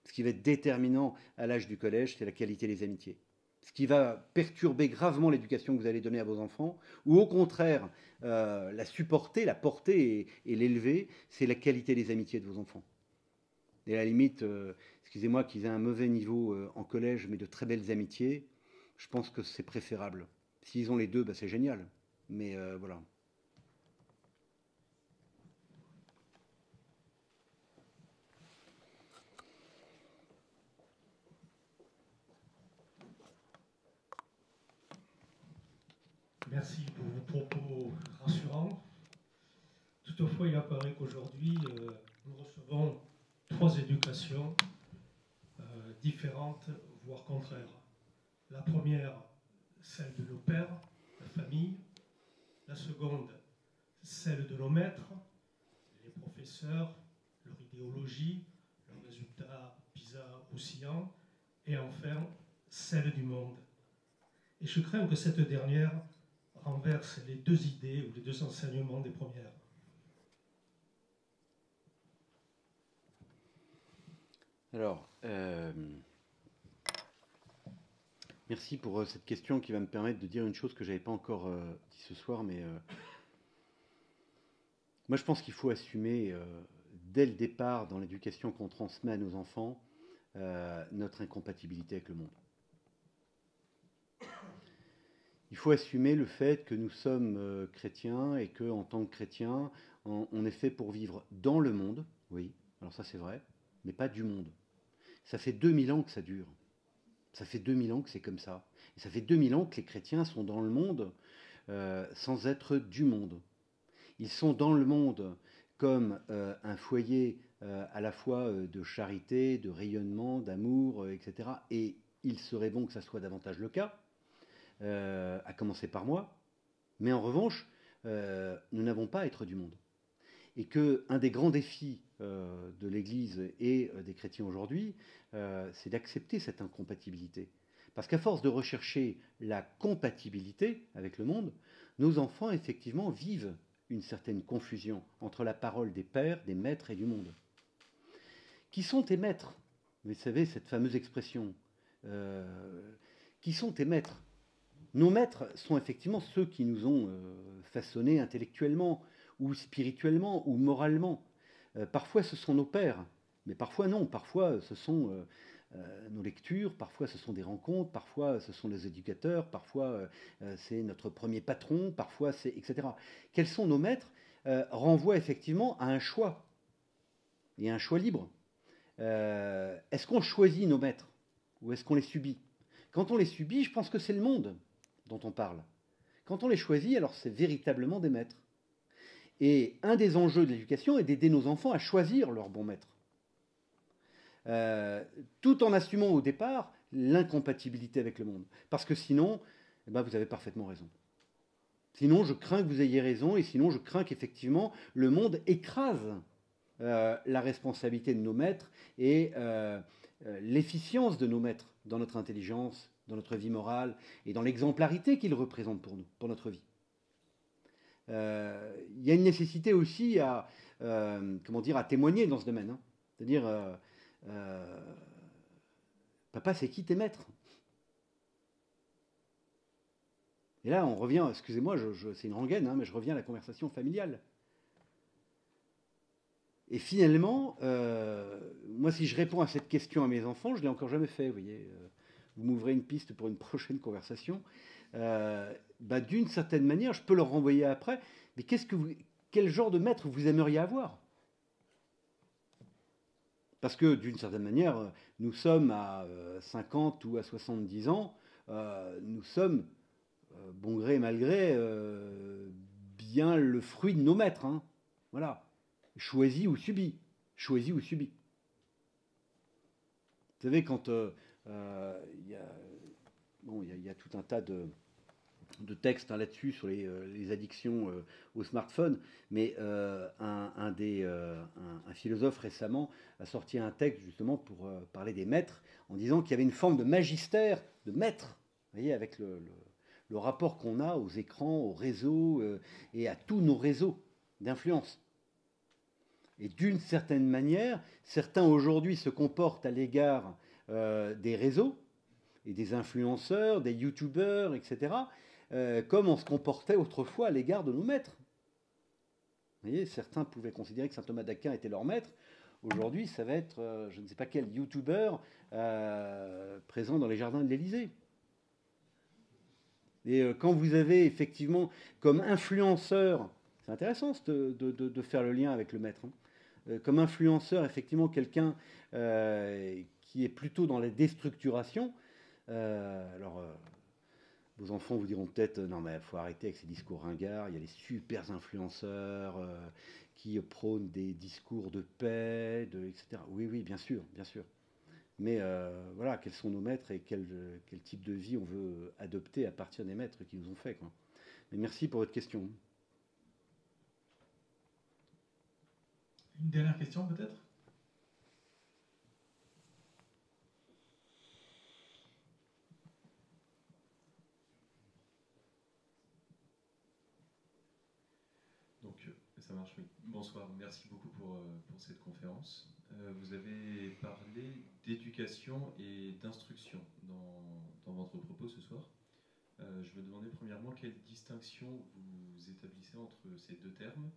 Ce qui va être déterminant à l'âge du collège, c'est la qualité des amitiés. Ce qui va perturber gravement l'éducation que vous allez donner à vos enfants, ou au contraire, la supporter, la porter et l'élever, c'est la qualité des amitiés de vos enfants. Et à la limite, excusez-moi, qu'ils aient un mauvais niveau en collège, mais de très belles amitiés, je pense que c'est préférable. S'ils ont les deux, bah, c'est génial. Mais voilà. Merci pour vos propos rassurants. Toutefois, il apparaît qu'aujourd'hui, nous recevons 3 éducations différentes, voire contraires. La première, celle de nos pères, la famille. La seconde, celle de nos maîtres, les professeurs, leur idéologie, leurs résultats PISA oscillants. Et enfin, celle du monde. Et je crains que cette dernière renverse les 2 idées ou les 2 enseignements des premières. Alors, merci pour cette question qui va me permettre de dire une chose que je n'avais pas encore dit ce soir, mais moi je pense qu'il faut assumer dès le départ dans l'éducation qu'on transmet à nos enfants notre incompatibilité avec le monde. Il faut assumer le fait que nous sommes chrétiens et qu'en tant que chrétiens, on est fait pour vivre dans le monde, oui, alors ça c'est vrai, mais pas du monde. Ça fait 2000 ans que ça dure. Ça fait 2000 ans que c'est comme ça. Et ça fait 2000 ans que les chrétiens sont dans le monde sans être du monde. Ils sont dans le monde comme un foyer à la fois de charité, de rayonnement, d'amour, etc. Et il serait bon que ça soit davantage le cas. À commencer par moi, mais en revanche, nous n'avons pas à être du monde. Et qu'un des grands défis de l'Église et des chrétiens aujourd'hui, c'est d'accepter cette incompatibilité. Parce qu'à force de rechercher la compatibilité avec le monde, nos enfants, effectivement, vivent une certaine confusion entre la parole des pères, des maîtres et du monde. Qui sont tes maîtres? Vous savez, cette fameuse expression. Qui sont tes maîtres? Nos maîtres sont effectivement ceux qui nous ont façonnés intellectuellement, ou spirituellement, ou moralement. Parfois ce sont nos pères, mais parfois non. Parfois ce sont nos lectures, parfois ce sont des rencontres, parfois ce sont les éducateurs, parfois c'est notre premier patron, parfois c'est etc. Quels sont nos maîtres renvoie effectivement à un choix, et à un choix libre. Est-ce qu'on choisit nos maîtres, ou est-ce qu'on les subit? Quand on les subit, je pense que c'est le monde dont on parle. Quand on les choisit, alors c'est véritablement des maîtres. Et un des enjeux de l'éducation est d'aider nos enfants à choisir leur bon maître. Tout en assumant au départ l'incompatibilité avec le monde. Parce que sinon, eh ben, vous avez parfaitement raison. Sinon, je crains que vous ayez raison, et sinon, je crains qu'effectivement, le monde écrase la responsabilité de nos maîtres et l'efficience de nos maîtres dans notre intelligence, dans notre vie morale, et dans l'exemplarité qu'ils représentent pour nous, pour notre vie. Il y a une nécessité aussi à témoigner dans ce domaine. Hein. C'est-à-dire, papa, c'est qui tes maîtres? Et là, on revient, excusez-moi, c'est une rengaine, hein, mais je reviens à la conversation familiale. Et finalement, moi, si je réponds à cette question à mes enfants, je ne l'ai encore jamais fait, vous voyez. Vous m'ouvrez une piste pour une prochaine conversation. D'une certaine manière, je peux leur renvoyer après, mais quel genre de maître vous aimeriez avoir? Parce que, d'une certaine manière, nous sommes à 50 ou à 70 ans, nous sommes, bon gré mal gré, bien le fruit de nos maîtres. Hein. Voilà. Choisi ou subi. Choisi ou subi. Vous savez, quand il y a tout un tas de textes là-dessus sur les addictions au smartphone, mais un philosophe récemment a sorti un texte justement pour parler des maîtres, en disant qu'il y avait une forme de magistère, de maître, vous voyez, avec le rapport qu'on a aux écrans, aux réseaux et à tous nos réseaux d'influence. Et d'une certaine manière, certains aujourd'hui se comportent à l'égard des réseaux et des influenceurs, des youtubeurs, etc., comme on se comportait autrefois à l'égard de nos maîtres. Vous voyez, certains pouvaient considérer que saint Thomas d'Aquin était leur maître. Aujourd'hui, ça va être, je ne sais pas quel youtubeur présent dans les jardins de l'Élysée. Et quand vous avez effectivement comme influenceur, c'est intéressant de faire le lien avec le maître, hein, comme influenceur, effectivement, quelqu'un qui est plutôt dans la déstructuration. Vos enfants vous diront peut-être, non mais il faut arrêter avec ces discours ringards, il y a les super influenceurs qui prônent des discours de paix, etc. Oui, bien sûr, bien sûr. Mais voilà, quels sont nos maîtres et quel type de vie on veut adopter à partir des maîtres qui nous ont fait, quoi. Mais merci pour votre question. Une dernière question peut-être? Donc ça marche, oui. Bonsoir, merci beaucoup pour cette conférence. Vous avez parlé d'éducation et d'instruction dans votre propos ce soir. Je me demandais premièrement quelle distinction vous établissez entre ces deux termes.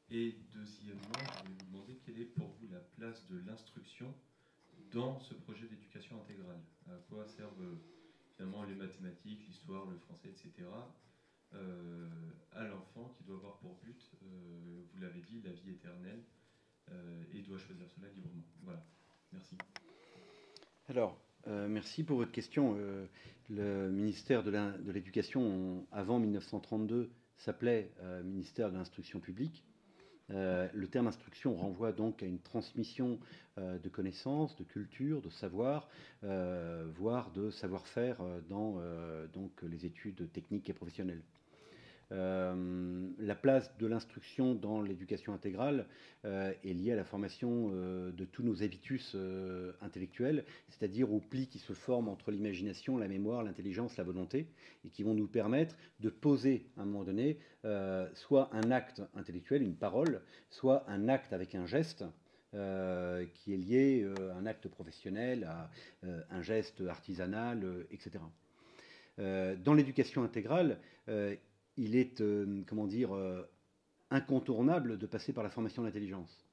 Et deuxièmement, je voulais vous demander quelle est pour vous la place de l'instruction dans ce projet d'éducation intégrale. À quoi servent finalement les mathématiques, l'histoire, le français, etc. À l'enfant qui doit avoir pour but, vous l'avez dit, la vie éternelle et doit choisir cela librement. Voilà, merci. Alors, merci pour votre question. Le ministère de l'Éducation, avant 1932, s'appelait ministère de l'Instruction publique. Le terme instruction renvoie donc à une transmission de connaissances, de culture, de savoir, voire de savoir-faire dans donc les études techniques et professionnelles. La place de l'instruction dans l'éducation intégrale est liée à la formation de tous nos habitus intellectuels, c'est-à-dire aux plis qui se forment entre l'imagination, la mémoire, l'intelligence, la volonté, et qui vont nous permettre de poser à un moment donné soit un acte intellectuel, une parole, soit un acte avec un geste qui est lié à un acte professionnel, à un geste artisanal, etc. Dans l'éducation intégrale, il est, incontournable de passer par la formation de l'intelligence.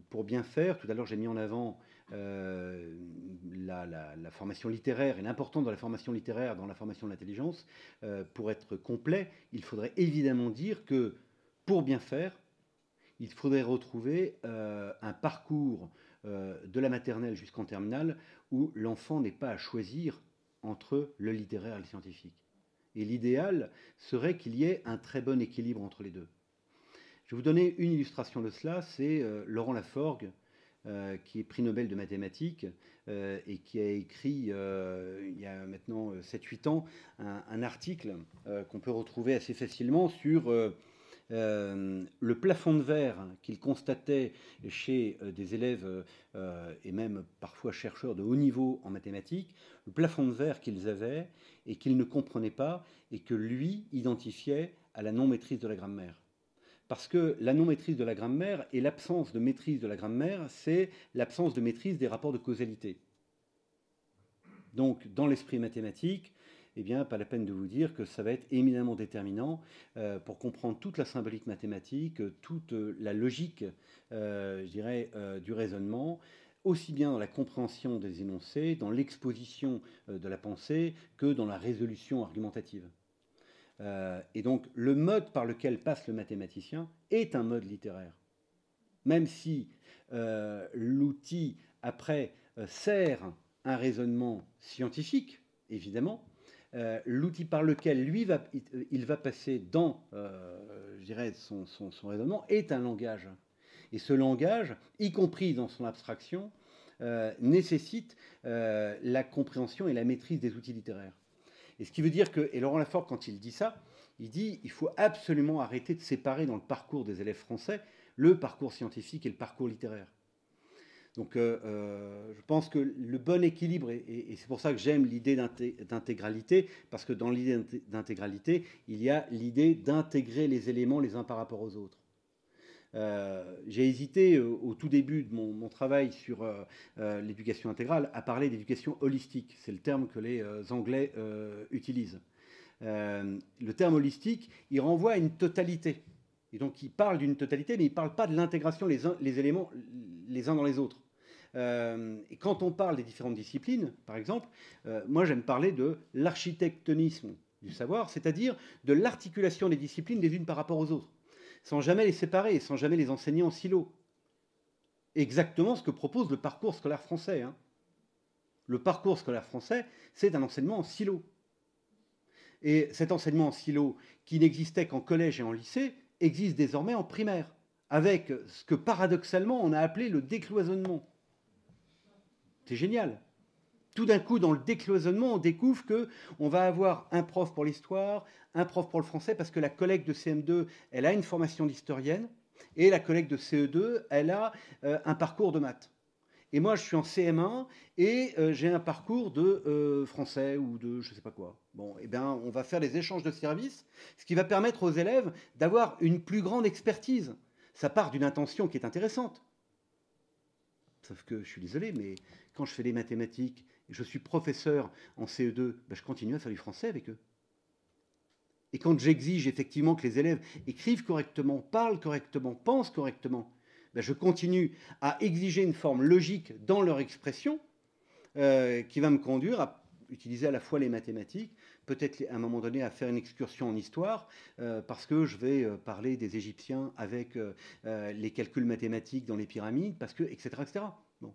Pour bien faire, tout à l'heure j'ai mis en avant la formation littéraire et l'importance de la formation littéraire dans la formation de l'intelligence. Pour être complet, il faudrait évidemment dire que, pour bien faire, il faudrait retrouver un parcours de la maternelle jusqu'en terminale où l'enfant n'est pas à choisir entre le littéraire et le scientifique. Et l'idéal serait qu'il y ait un très bon équilibre entre les deux. Je vais vous donner une illustration de cela, c'est Laurent Laforgue, qui est prix Nobel de mathématiques et qui a écrit il y a maintenant 7-8 ans un article qu'on peut retrouver assez facilement sur le plafond de verre qu'il constatait chez des élèves et même parfois chercheurs de haut niveau en mathématiques, le plafond de verre qu'ils avaient et qu'ils ne comprenaient pas et que lui identifiait à la non-maîtrise de la grammaire. Parce que la non-maîtrise de la grammaire et l'absence de maîtrise de la grammaire, c'est l'absence de maîtrise des rapports de causalité. Donc, dans l'esprit mathématique, eh bien, pas la peine de vous dire que ça va être éminemment déterminant pour comprendre toute la symbolique mathématique, toute la logique, je dirais, du raisonnement, aussi bien dans la compréhension des énoncés, dans l'exposition de la pensée, que dans la résolution argumentative. Et donc, le mode par lequel passe le mathématicien est un mode littéraire. Même si l'outil, après, sert un raisonnement scientifique, évidemment, l'outil par lequel lui il va passer dans, je dirais, son raisonnement est un langage. Et ce langage, y compris dans son abstraction, nécessite la compréhension et la maîtrise des outils littéraires. Et ce qui veut dire que, et Laurent Laforgue, quand il dit ça, il dit il faut absolument arrêter de séparer dans le parcours des élèves français le parcours scientifique et le parcours littéraire. Donc je pense que le bon équilibre, et c'est pour ça que j'aime l'idée d'intégralité, parce que dans l'idée d'intégralité, il y a l'idée d'intégrer les éléments les uns par rapport aux autres. J'ai hésité au tout début de mon travail sur l'éducation intégrale à parler d'éducation holistique. C'est le terme que les Anglais utilisent. Le terme holistique, il renvoie à une totalité. Et donc il parle d'une totalité, mais il ne parle pas de l'intégration les éléments les uns dans les autres. Et quand on parle des différentes disciplines, par exemple, moi j'aime parler de l'architectonisme du savoir, c'est-à-dire de l'articulation des disciplines les unes par rapport aux autres, sans jamais les séparer et sans jamais les enseigner en silo. Exactement ce que propose le parcours scolaire français. Hein. Le parcours scolaire français, c'est un enseignement en silo. Et cet enseignement en silo, qui n'existait qu'en collège et en lycée, existe désormais en primaire, avec ce que paradoxalement on a appelé le décloisonnement. C'est génial. Tout d'un coup, dans le décloisonnement, on découvre qu'on va avoir un prof pour l'histoire, un prof pour le français, parce que la collègue de CM2, elle a une formation d'historienne, et la collègue de CE2, elle a un parcours de maths. Et moi, je suis en CM1, et j'ai un parcours de français ou de je ne sais pas quoi. Bon, eh bien, on va faire des échanges de services, ce qui va permettre aux élèves d'avoir une plus grande expertise. Ça part d'une intention qui est intéressante. Sauf que, je suis désolé, mais quand je fais des mathématiques, je suis professeur en CE2, ben je continue à faire du français avec eux. Et quand j'exige effectivement que les élèves écrivent correctement, parlent correctement, pensent correctement, ben je continue à exiger une forme logique dans leur expression qui va me conduire à utiliser à la fois les mathématiques, peut-être à un moment donné à faire une excursion en histoire, parce que je vais parler des Égyptiens avec les calculs mathématiques dans les pyramides, parce que, etc. etc. Bon.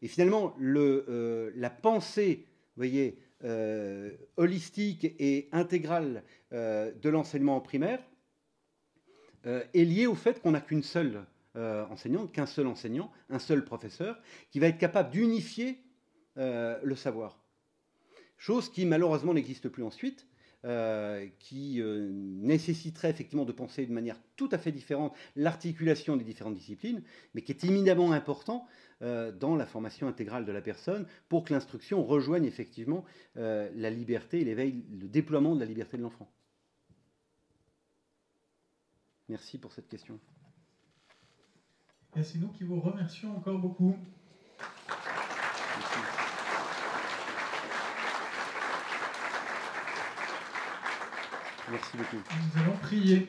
Et finalement, la pensée, vous voyez, holistique et intégrale de l'enseignement en primaire est liée au fait qu'on n'a qu'une seule enseignante, qu'un seul enseignant, un seul professeur, qui va être capable d'unifier le savoir. Chose qui malheureusement n'existe plus ensuite, qui nécessiterait effectivement de penser de manière tout à fait différente l'articulation des différentes disciplines, mais qui est éminemment important dans la formation intégrale de la personne pour que l'instruction rejoigne effectivement la liberté et l'éveil, le déploiement de la liberté de l'enfant. Merci pour cette question. Et c'est nous qui vous remercions encore beaucoup. Merci beaucoup. Nous allons prier.